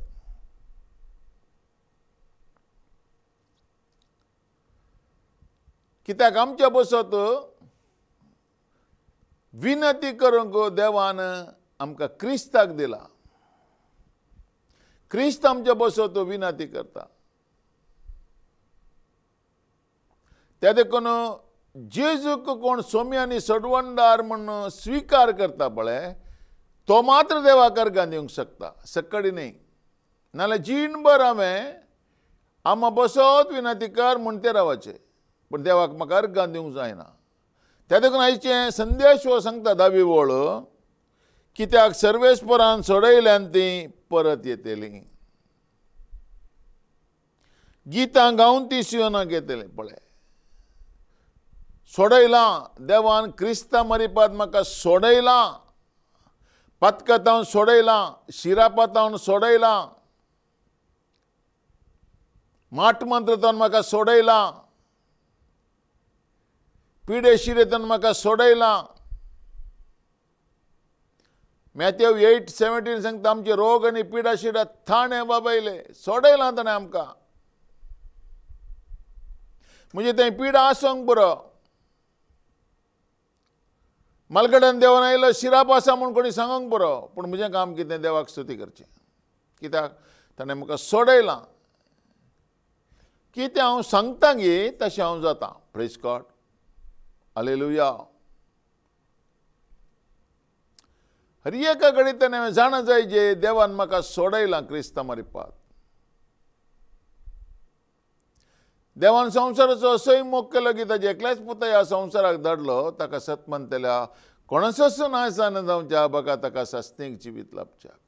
कित्याक आमच्या बसत विनंती करूंक देवान आमकां क्रिस्ताक दिला. क्रिस्त आमच्या बसत विनंती करता. त्या देखून जेजूक कोण सोमी आनी सडवणदार म्हणून स्विकार करता पळय तो मात्र देवाक अर्गां दिवंक शकता. सक्कडी न्ही. नाल्यार जीणभर हांवें आमा बसत विनंती कर म्हूण ते रावचें. पूण देवाक म्हाका अर्गां दिवंक जायना. त्या देखून आयचें संदेश हो सांगता 10वी ओळ, कित्याक सर्वेस्परान सोडयल्यान ती परत येतलीं. गितां गावन ती सियोनाक येतलीं. पळय सोडयलां देवान क्रिस्ता मरिपात म्हाका सोडयलां. पथकतावन सोडयलां. शिरापातावन सोडयलां. माट मंत्रतावन म्हाका सोडयलां. पिडे शिरेतान म्हाका सोडयलां. मॅथ्यू 8:17 सांगता, आमचे रोग आनी पिडा शिडा थाणे बाबयले. सोडयलां ताणें आमकां. म्हणजे थंय पिडा आसोंक बरो. मलगड्यान देवान आयलो शिराप आसा म्हूण कोणी सांगोंक बरो. पूण म्हजें काम कितें देवाक स्तुती करचें. कित्याक ताणें म्हाका सोडयलां. कितें हांव सांगता गे तशें हांव जाता. Praise God. हालेलुया. हर एका घडीत हांवें जाणा जाय जे देवान म्हाका सोडयलां क्रिस्ता मरिपात. देवान संवसाराचो असोय मोग केलो की ताचे एकल्याच पुता ह्या संवसाराक धाडलो. ताका सत म्हणटल्या कोणाचोच नायसान जावच्या बगा ताका सस्तीक जिवीत लाभच्याक.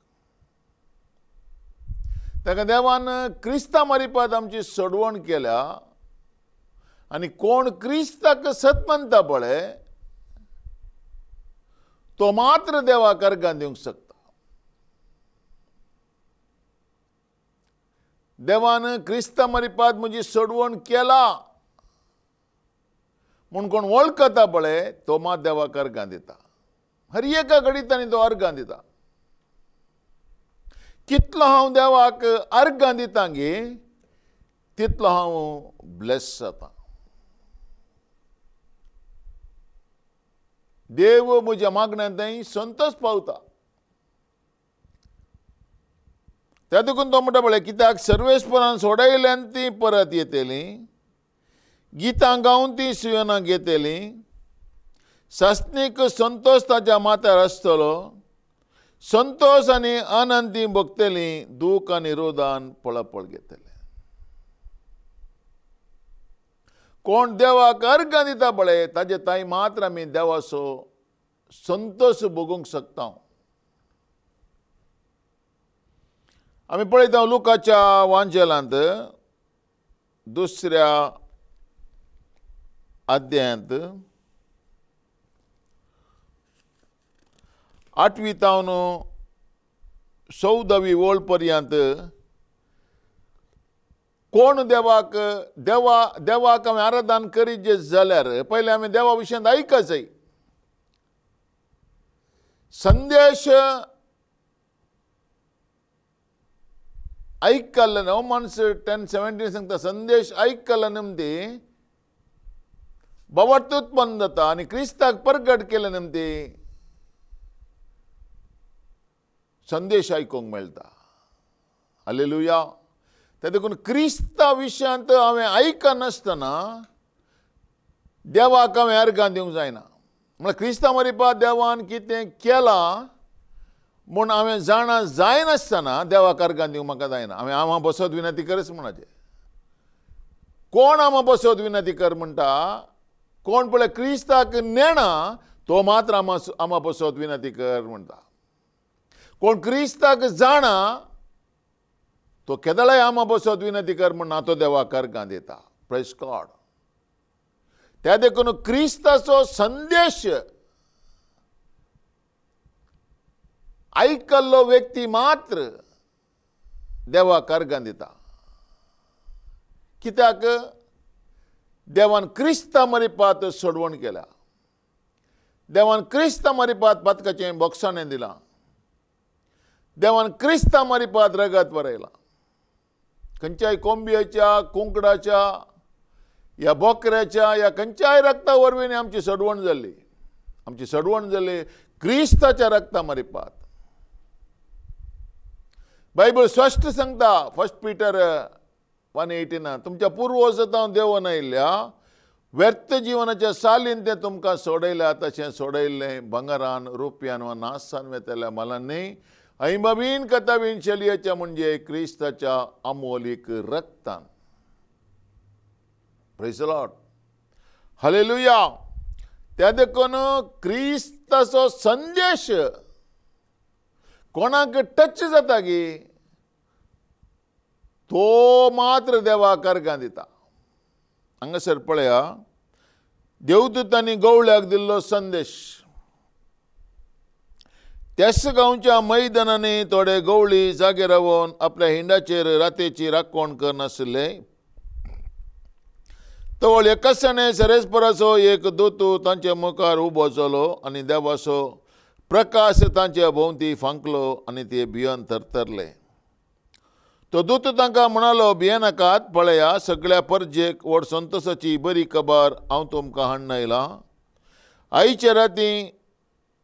ताका देवान क्रिस्ता मरिपात आमची सोडवण केल्या. आनी कोण क्रिस्ताक सत म्हणटा पळय तो मात्र देवाक अर्गां दिवंक शकता. देवान क्रिस्ता मरिपात म्हजी सोडवण केला म्हूण कोण वळखता पळय तो मात देवाक अर्गां दिता. हर एका घडीत आनी तो अर्गां दिता. कितलो हांव देवाक अर्गां दिता गे तितलो हांव ब्लेस जाता. देव म्हज्या मागण्यांत संतोश पावता. त्या देखून तो म्हणटा पळय कित्याक सर्वेस्परान सोडयल्यान ती परत येतलीं. गितां गावन ती सियोनाक येतलीं. सस्तीक संतोश ताच्या माथ्यार आसतलो. संतोश आनी आनंद ती भोगतलीं. दूख आनी रोदान पळपळ घेतले. कोण देवाक अर्गां दिता पळय ताजे ताई मात्र आमी देवाचो संतोश भोगूंक शकता. आमी पळयता लुकाच्या वांचेलांत 2ऱ्या अध्यायांत 8वी तावन 14वी ओळ पर्यंत कोण देवाक हांवें आराधन करीत जे जाल्यार पयलीं हांवें देवा विशयांत आयकच जाय. संदेश ऐकलं ना माणूस 10:17 सांगता संदेश ऐकलं निमते बवट उत्पन्न जाता आणि क्रिस्ताक प्रगट केलं निमते संदेश ऐकूंक मेळटा हालेलुया त्या देखून क्रिस्ता विशयांत हांवें आयकनासतना देवाक हांवें अर्घां दिवंक जायना म्हळ्यार क्रिस्ता मरिपा देवान कितें केलां म्हूण हांवें जाणा जायनासतना देवाक अर्घां दिवंक म्हाका जायना हांवें आमा बसत विनंती करच म्हणाचें कोण आमा बसत विनंती कर म्हणटा कोण पळय क्रिस्ताक नेना तो मात्र आमा बसत विनंती कर म्हणटा कोण क्रिस्ताक जाणा तो केदळाय आमा बसत विनंती कर म्हणून तो देवाक अर्घां दिता प्रेज गॉड त्या देखून क्रिस्ताचो संदेश ऐकल्लो व्यक्ती मात्र देवाक अर्घां दिता कित्याक देवान क्रिस्ता मरिपात सोडवण केल्या देवान क्रिस्ता मरिपात पदकाचें बॉक्साणें दिलां देवान क्रिस्ता मरिपात रगत भरयलां खंयच्याय कोंबयेच्या कुंकडाच्या या बोकऱ्याच्या या खंयच्याय रक्ता वरवीं आमची सडवण जाल्ली क्रिस्ताच्या रक्ता मरिपात बायबल स्पश्ट सांगता 1 पीटर 1:18 तुमच्या पुर्वजांत देवन आयिल्ल्या व्यर्थ जिवनाच्या सालीन ते तुमकां सोडयल्या तशें सोडयल्लें भंगारान रुपयान वा नासान वेतल्या मलांनी ऐमबीन कथाबीन शलियेच्या म्हणजे क्रिस्ताच्या अमोलीक रक्तान प्रेज द लॉर्ड हालेलुया त्या देखून क्रिस्ताचो संदेश कोणाक टच जाता की तो मात्र देवाक अर्घां दिता हांगासर पळया देवदूतांनी गवळ्याक दिल्लो संदेश त्याच गांवच्या मैदानांनी थोडे गवळी जागे रावन आपल्या हिंडाचेर रातेची राखण करनासले तवळ एकासणे सरेस्पराचो एक दोतू तांच्या मुखार उबो जालो आनी देवाचो प्रकाश तांच्या भोंवती फांकलो आनी ते भियेन थरथरले तो दूत तांकां म्हणालो भियेनाकात पळया सगळ्या परजेक व्हड संतोशाची बरी खबर हांव तुमकां हाडून आयलां आयचे राती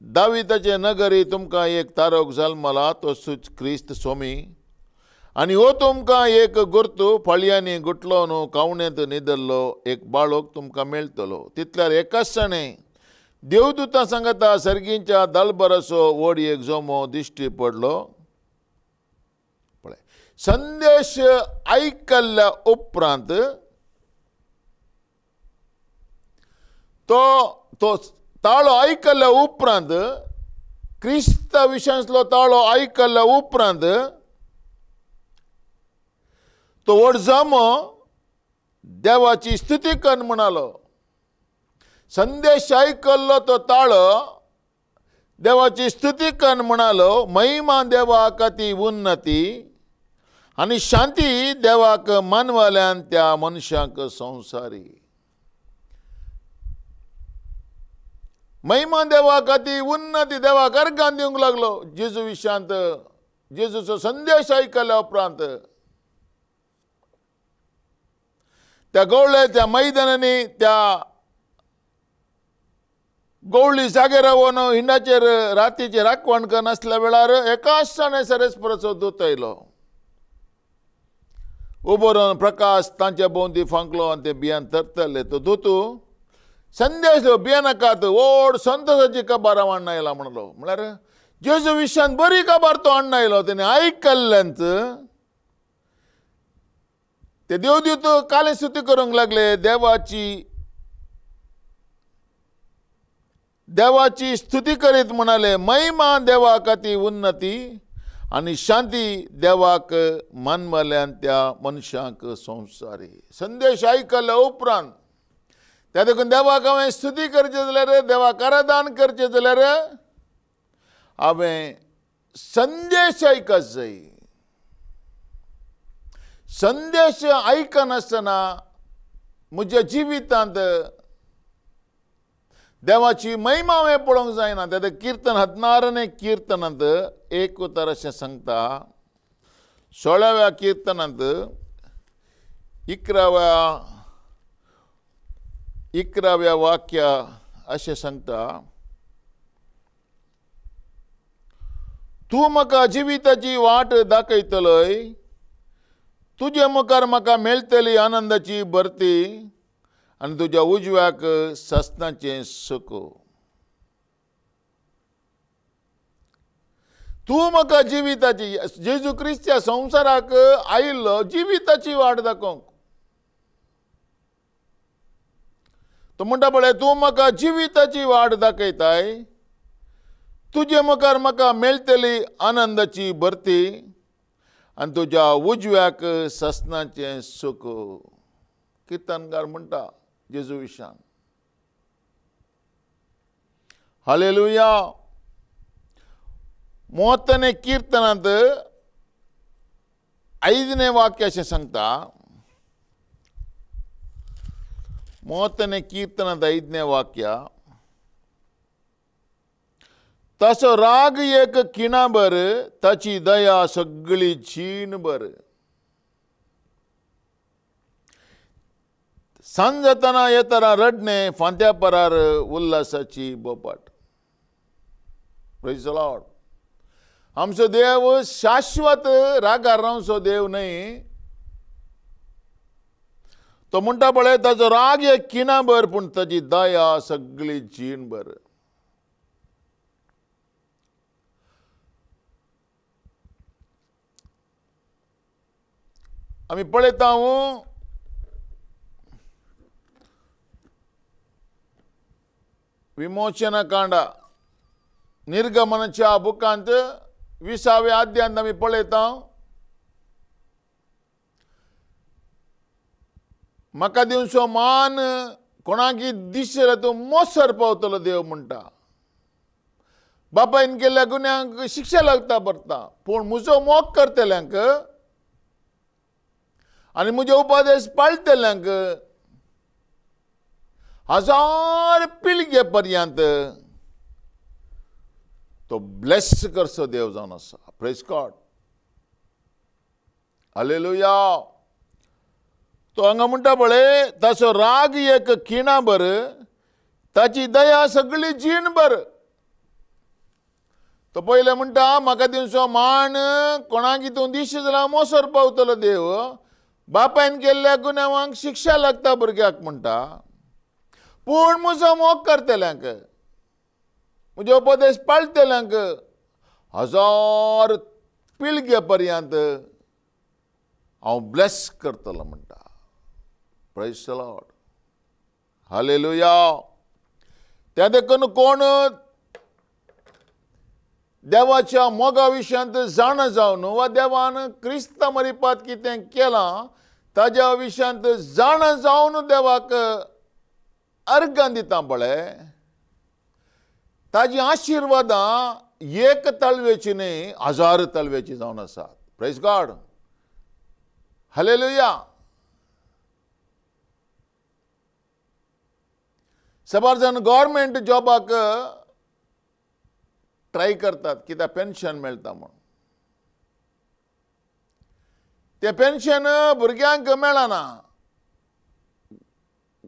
दाविदाचे नगरी तुमकां एक तारक जल्मला तो क्रिस्त स्वामी आनी हो तुमकां एक गुर्तू फाळयांनी गुटलो न्हू कावणेंत न्हिदल्लो एक बाळक तुमकां मेळटलो तितल्यार एकाच शणे देवदूतां सांगता सर्गींच्या दलबराचो व्हड एक जोमो दिश्टी पडलो पळय संदेश आयकल्ल्या उपरांत तो ताळो आयकल्ल्या उपरांत क्रिस्ता विशयांतलो ताळो आयकल्ल्या उपरांत तो व्हड जोमो देवाची स्तुती कर म्हणालो संदेश आयकल्लो तो ताळो देवाची स्तुती कर म्हणालो महिमा देवाक ती उन्नती आनी शांती देवाक मानवाल्यान त्या मनशाक संवसारी महिमा देवाक ती उन्नती देवाक अर्घां दिवंक लागलो जेजू विशयांत जेजूचो संदेश आयकल्या उपरांत त्या गवळे त्या मैदानांनी त्या गवळी जागे रावन हिंडाचेर रातीची राखण करनासल्या वेळार एकाच शाणे सरेस्पराचो दूत आयलो उबो रावन प्रकाश तांच्या भोंवती फांकलो आनी ते भियेन थरथरले तो दूतू संदेश भियेनाकात व्हड संतोशाची खबर हांव हाडून आयला म्हणलो म्हळ्यार जेजू विशयांत बरी खबर तो हाडून आयलो तेणे आयकल्ल्यांत ते देवदूत काले स्तुती करूंक लागले देवाची स्तुती करीत म्हणाले महिमा देवाक ती उन्नती आनी शांती देवाक मानवाल्यान त्या मनशाक संवसारी संदेश आयकल्ल्या उपरांत त्या देखून देवाक हांवें स्तुती करचें जाल्यार देवाक आराधन करचें जाल्यार हांवें संदेश आयकच जाय संदेश आयकनासतना म्हज्या जिवितांत देवाची महिमा हांवें पळोवंक जायना तें कीर्तन 16 कीर्तनांत एक उतर अशें सांगता 16व्या कीर्तनांत 11व्या वाक्या अशें सांगता, तूं म्हाका जिविताची वाट दाखयतलय, तुजे मुखार म्हाका मेळटली आनंदाची भरती आनी तुज्या उजव्याक सस्नाचें सुख. तूं म्हाका जिविताची, जेजू क्रिस्त्या संवसाराक आयिल्लो जिविताची वाट दाखोवंक. तो म्हणटा पळय, तूं म्हाका जिविताची वाट दाखयताय, तुजे मुखार म्हाका मेळटली आनंदाची भरती आनी तुज्या उजव्याक सस्नाचें सुख. किर्तनकार म्हणटा जेजू विशान. हालेलुया. 33 कीर्तनांत 5वें वाक्य अशें सांगता, 33 कीर्तनांत 5वें वाक्य, तसो राग एक किणाभर, ताची दया सगळी जीणभर. सांज जातना येताना रडणे, फांत्या परार उल्हासाची बोपाट. Praise the Lord. आमचो देव शाश्वत रागार रावचो देव न्हय. तो म्हणटा पळय, ताचो राग एक किणाभर, पूण ताची दया सगळी जीणभर. आमी पळयता विमोचना कांडा निर्गमनाच्या बुकांत 20व्या अध्यायांत आमी पळयता, म्हाका दिवचो मान कोणाकी दिसले तूं मोसर पावतलो देव म्हणटा. बापायन केल्ल्या गुन्यांक शिक्षा लागता पडटा, पूण म्हजो मोग करतल्यांक आनी म्हजे उपदेश पाळटल्यांक 1000 पिळगे पर्यंत तो ब्लेस करचो देव जावन आसा. Praise God. हालेलुया. तो हांगा म्हणटा पळय, ताचो राग एक खिणाभर, ताची दया सगळी जीणभर. तो पयले म्हणटा, म्हाका दिवचो मान कोणाक तूं दिश जाल्यार मोसर पावतलो देव. बापायन केल्ल्या गुन्यांक शिक्षा लागता भुरग्याक म्हणटा, पूण म्हजो मोग करतल्यांक, म्हजे उपदेश पाळटल्यांक 1000 पिळगे पर्यंत हांव ब्लेस करतलो म्हणटा. Praise the Lord. हालेलुया. त्या देखून कोण देवाच्या मोगा विशयांत जाण जावन वा देवान क्रिस्ता मरिपात कितें केलां ताज्या विशयांत जाण जावन देवाक अर्गां दिता पळय, ताजी आशिर्वादां एक तळवेची न्ही 1000 तळवेची जावन आसात. Praise God. हालेलुया. सबार जाण गव्हर्मेंट जॉबाक ट्राय करतात कित्याक पेन्शन मेळटा म्हूण. ते पेन्शन भुरग्यांक मेळना.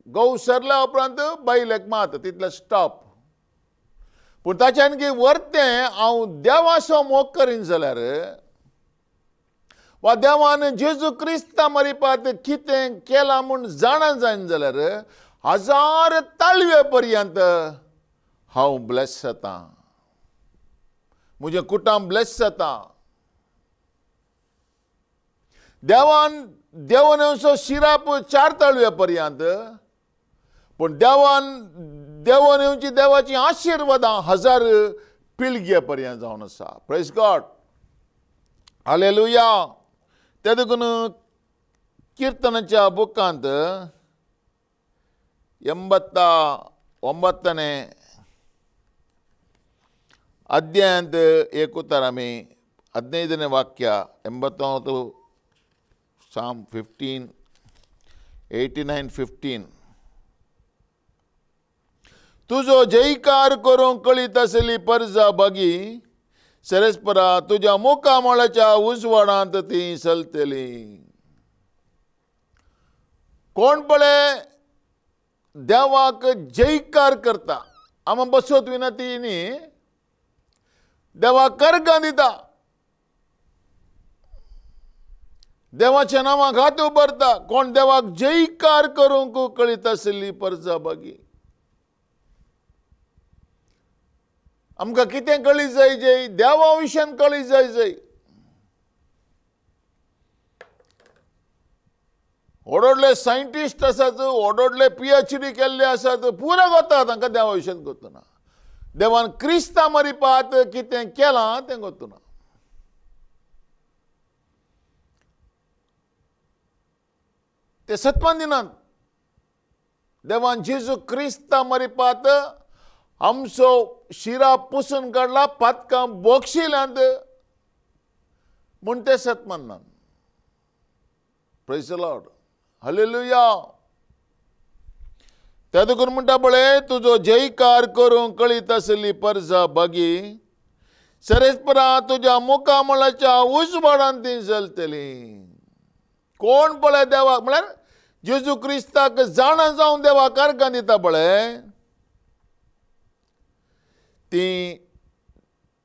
घोव सरल्या उपरांत बायलेक मात तितले स्टॉप. पूण ताच्यान की वर्तें हांव देवाचो मोग करीन जाल्यार वा देवान जेजू क्रिस्ता मरिपात कितें केलां म्हूण जाणा जायन जाल्यार 1000 ताळवे पर्यंत हांव ब्लेस जाता. म्हजें कुटुंब ब्लेस जाता. देवान असो शिराप 4 ताळवे पर्यंत, पूण देवान येवची देवाची आशिर्वादां 1000 पिळगे पर्यंत जावन आसा. Praise God. हालेलुया. ते देखून कीर्तनाच्या बुकांत 89 अध्यायांत एक उतार आमी 15वें वाक्य 89 Psalm 15, 89-15. तुजो जयकार करूंक कळीत आसली परजा बागी, सरेस्परा तुझ्या मुखामळाच्या उजवाडांत ती चलतली. कोण पळे देवाक जयकार करता, आम बसत विनंती न्ही, देवाक कर्गां दिता, देवाच्या नांवाक हात उबारता, कोण देवाक जयकार करूंक कळीत आसली परजाबागी. आमकां कितें कळी जाय जय, देवा विशयान कळी जाय जय. व्हडले सायंटिस्ट आसात, व्हडले PhD केल्ले आसात, पुरो गोता तांकां देवा विशयान गोतना. देवान क्रिस्तां मरिपात कितें केलां तें गोतना. ते सत्वान दिनात. देवान जेजू क्रिस्तां मरिपात आमचो शिरा पुसून काडला, पातकां बोगशिल्यांत म्हूण ते सत्माननात. Praise the Lord, hallelujah. त्या देखून म्हणटा पळय, तुजो जयकार करूंक कळीत आसली परजाबागी, सरेस्परा तुज्या मुखामळाच्या उजवाडांत ती चलतली. कोण पळय देवाक, म्हळ्यार जेजू क्रिस्ताक जाणा जावन देवाक कर्गां दिता पळय, ती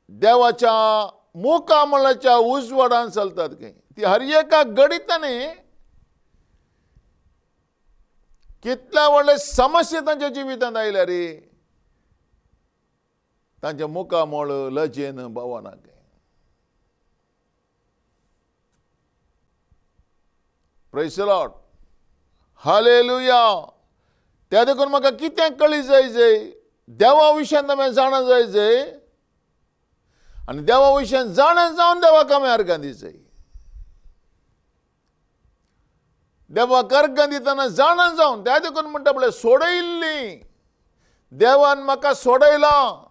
देवाच्या मुखामळाच्या उजवाडांत चलतात खंय. ती हर एका घडीतांनी कितल्या व्हडले समस्या तांच्या जिवितांत आयल्या रे, तांच्या मुखामळ लजेन भावना खंय. Praise the Lord, hallelujah. त्या देखून म्हाका कितें कळी जाय जय, देवा विशयान आमी जाणा जाय जय, आनी देवा विशयान जाणा जावन देवाक आमी अर्गां दी जाय. देवाक अर्गां दितना जाणा जावन, त्या देखून म्हणटा पळय, सोडयल्ली देवान म्हाका सोडयलां.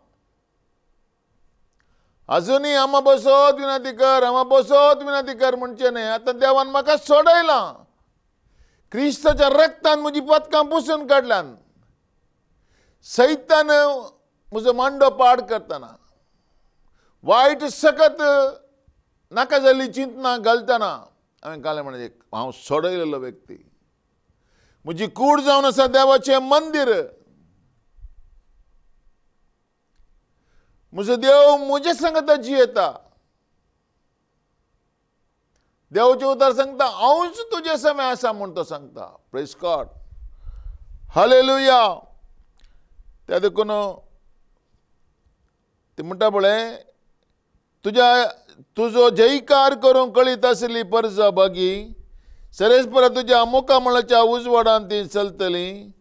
अजुनी हांव बसत विनंती कर, हांव बसत विनंती कर म्हणचें न्हय. आतां देवान म्हाका सोडयलां. क्रिस्ताच्या रक्तान म्हजी पतकां पुसून काडल्यान. सैतान म्हजो मांडो पाड करतना, वायट सकत नाका जाल्ली चिंतना घालतना हांवें कालें म्हणजे हांव सोडयलेलो व्यक्ती. म्हजी कूड जावन आसा देवाचें मंदीर. म्हजो देव म्हजे सांगता जियेता. देवाचें उतर सांगता, हांवूच तुजे समय आसा म्हूण तो सांगता. Praise God, hallelujah. त्या देखून ते म्हणटा पळय, तुजो जयकार करूंक कळीत आसली परजाबागी, सरेस्परा तुज्या मुखामळाच्या उजवाडांत ती चलतली.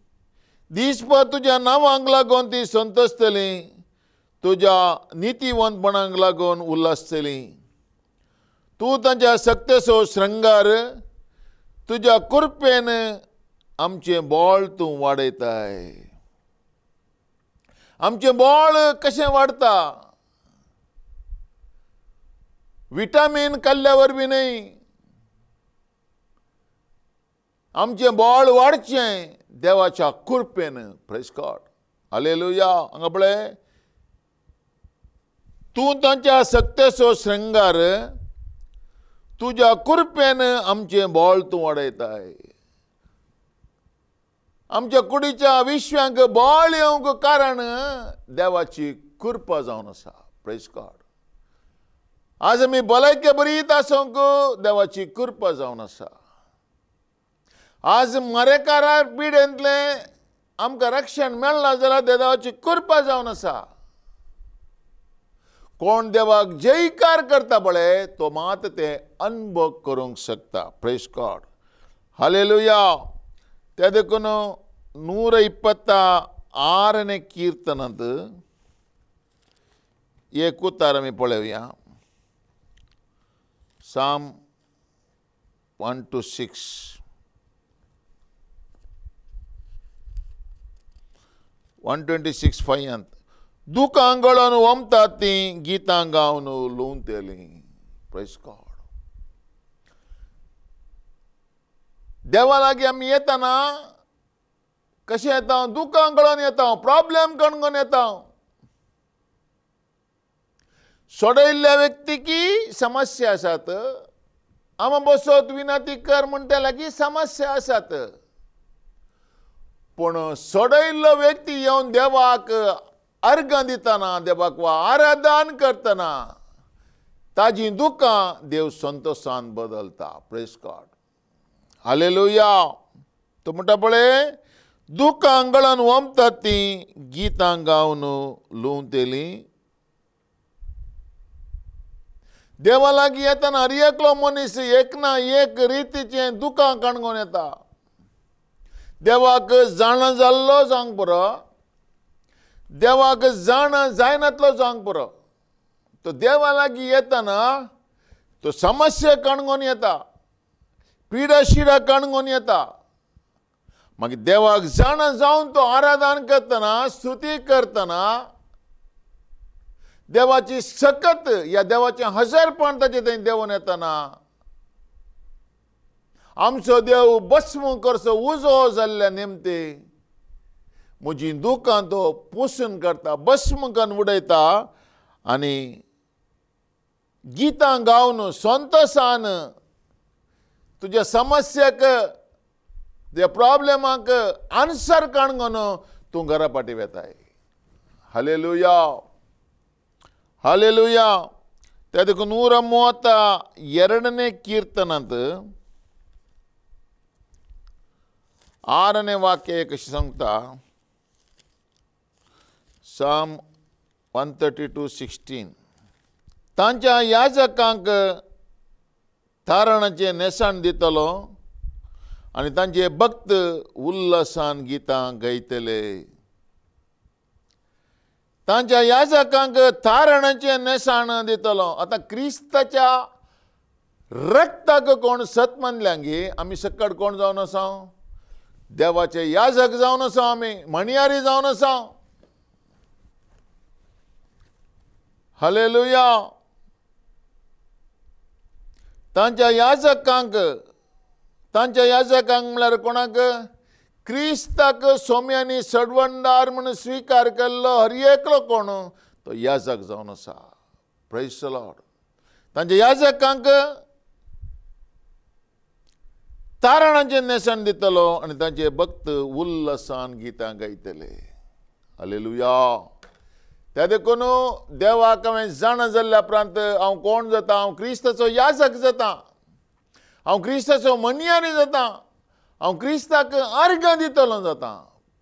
दिसभर तुज्या नांवांक लागून ती संतोसतली, तुज्या नितीवंतपणाक लागून उल्हासतली. तूं तांच्या सक्तेचो श्रृंगार, तुज्या कृपेन आमचें बोळ तूं वाडयताय. आमचें बोळ कशें वाडटा? विटामीन खाल्ल्या वरवीं न्हय. आमचें बोळ वाडचें देवाच्या कृपेन. Praise God, hallelujah. हांगा पळय, तूं तांच्या सक्तेचो श्रृंगार, तुज्या कृपेन आमचें बोळ तूं वाडयताय. आमच्या कुडीच्या विश्वांक बोळ येवंक कारण देवाची कृपा जावन आसा. Praise God. आज आमी भलायके बरीत आसूंक देवाची कृपा जावन आसा. आज मरेकारा पिडेंतले आमकां रक्षण मेळना जाल्यार देवाची कृपा जावन आसा. कोण देवाक जयकार करता पळय, तो मात ते अनुभव करूंक शकता. Praise God, hallelujah. त्या देखून 126 कीर्तनांत एक उतार आमी पळोवया. Psalm 1 to 6. 126:5 दुखां गळोन वमतात ती गितां गावन लोवंतेली. Praise God. देवा लागीं आमी येतना कशें येता? दुखां गळोन येता, प्रॉब्लेम कणगोन येता. सोडयल्ल्या व्यक्तीकी समस्या आसात. हांव बसत विनंती कर म्हणटा लागीं समस्या आसात. पूण सोडयल्लो व्यक्ती येवन देवाक अर्घ दितना, देवाक वा आराधन करतना ताजी दुकां देव संतोषान बदलता. Praise God. हालेलुया. तो म्हणटा पळय, दुकां गळोन वमतात ती गितां गावन लुंवतेली. देवा लागीं येतना हर एकलो मनीस एक ना एक रितीचें दुकां काणगोन येता. देवाक जाण जाल्लो जावंक बरो, देवाक जाण जायनातलो जावंक बरो, तो देवा लागीं येतना तो समस्या काणगोन येता, पिडा शिडा काणगोन येता. मागीर देवाक जाण जावन तो आराधन करतना, स्तुती करतना देवाची सकत या देवाचें हजरपण ताचे थंय देंवन येतना आमचो देव भस्म करचो उजो जाल्ल्या निमते म्हजी दुकां तो पुसून काडटा, भस्म करून उडयता आनी गितां गावन संतोषान तुज्या समस्याक, तुज्या प्रॉब्लेमाक आन्सर काणगोन तूं घरा पाटी वेताय. हालेलुया. हालेलुया. त्या देखून 132ನೇ ಕೀರ್ತನಂತ 6ನೇ ವಾಕ್ಯ कशें सांगता. Psalm 132:16. तांच्या याजकांक तारणाचें नेसाण दितलो आनी तांचे भक्त उल्हासान गितां गायतले. तांच्या याजकांक तारणाचें नेसाण दितलो. आतां क्रिस्ताच्या रक्ताक कोण सत मानल्यांगी आमी सकट कोण जावन आसा? देवाचे याजक जावन आसा, आमी म्हणयारी जावन आसा. हालेलुया. तांच्या याजकांक म्हळ्यार कोणाक? क्रिस्ताक सोम्यांनी सडवंदार म्हणून स्विकार केल्लो हर एकलो कोण तो याजक जावन आसा. Praise the Lord. तांच्या याजकांक तारणाचें नेसाण दितलो आनी तांचे भक्त उल्हासान गितां गायतले. हालेलुया. त्या देखून देवाक हांवें जाण जाल्ल्या उपरांत हांव कोण जाता? हांव क्रिस्ताचो याजक जाता, हांव क्रिस्ताचो म्हणयारी जाता, हांव क्रिस्ताक अर्घ दितलो जाता.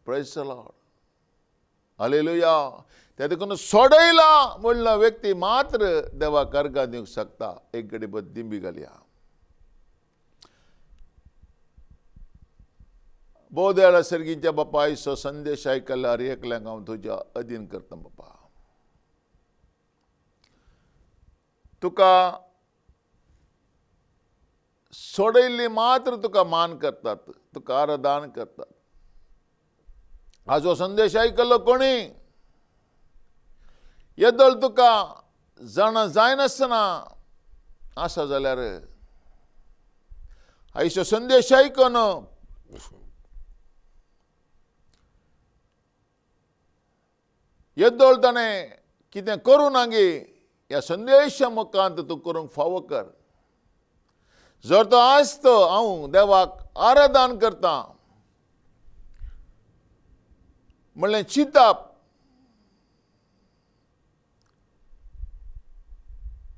Praise the Lord. हालेलुया. त्या देखून सोडयला म्हणलो व्यक्ती मात्र देवाक अर्घ दिवंक शकता. एक घडी बद्द दिंबी घालया. बोदेळा सर्गीच्या बापा, आयचो संदेश आयकल्ल्या हर एकल्यांक हांव तुज्या अधीन करता बापा. तुका सोडयल्ली मात्र तुका मान करतात, तुका आराधन करतात. हाजो संदेश आयकल्लो कोणी येदोळ तुका जाण जायनासतना आसा जाल्यार आयचो संदेश आयकून येदोळ ताणें कितें करूं नागी ह्या संदेशा मुखांत तूं करूंक फावो कर. जर तो आसतो हांव देवाक आराधन करता म्हणलें चिंतप,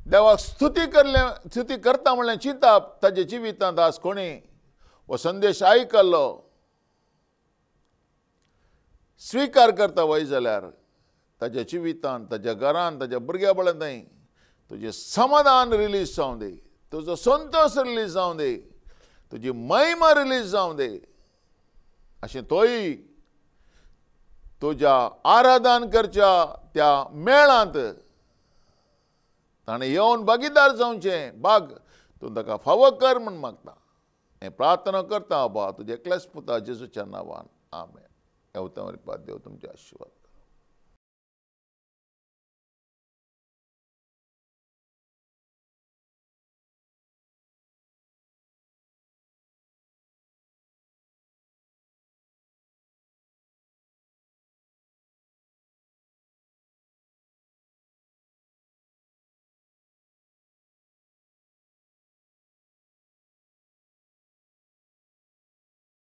देवाक स्तुती करता म्हणलें चिंतप, ताच्या जिवितांत आज कोणी हो संदेश आयकल्लो स्विकार करता वय जाल्यार ताच्या जिवितांत, ताच्या घरांत, ताच्या भुरग्या बळां थंय तुजें समाधान रिलीज जावं दी, तुजो संतोष रिलीज जावं दी, तुजी महिमा रिलीज जावं दी. अशें तोय तुज्या आराधन करच्या त्या मेळांत ताणें येवन भागीदार जावचें. भाग तूं ताका फावो कर म्हूण मागता. हें प्रार्थना करता बाबा तुजे एकल्याच पुता जेजूच्या नांवान. आमेन. येवता देव तुमचे आशिर्वाद.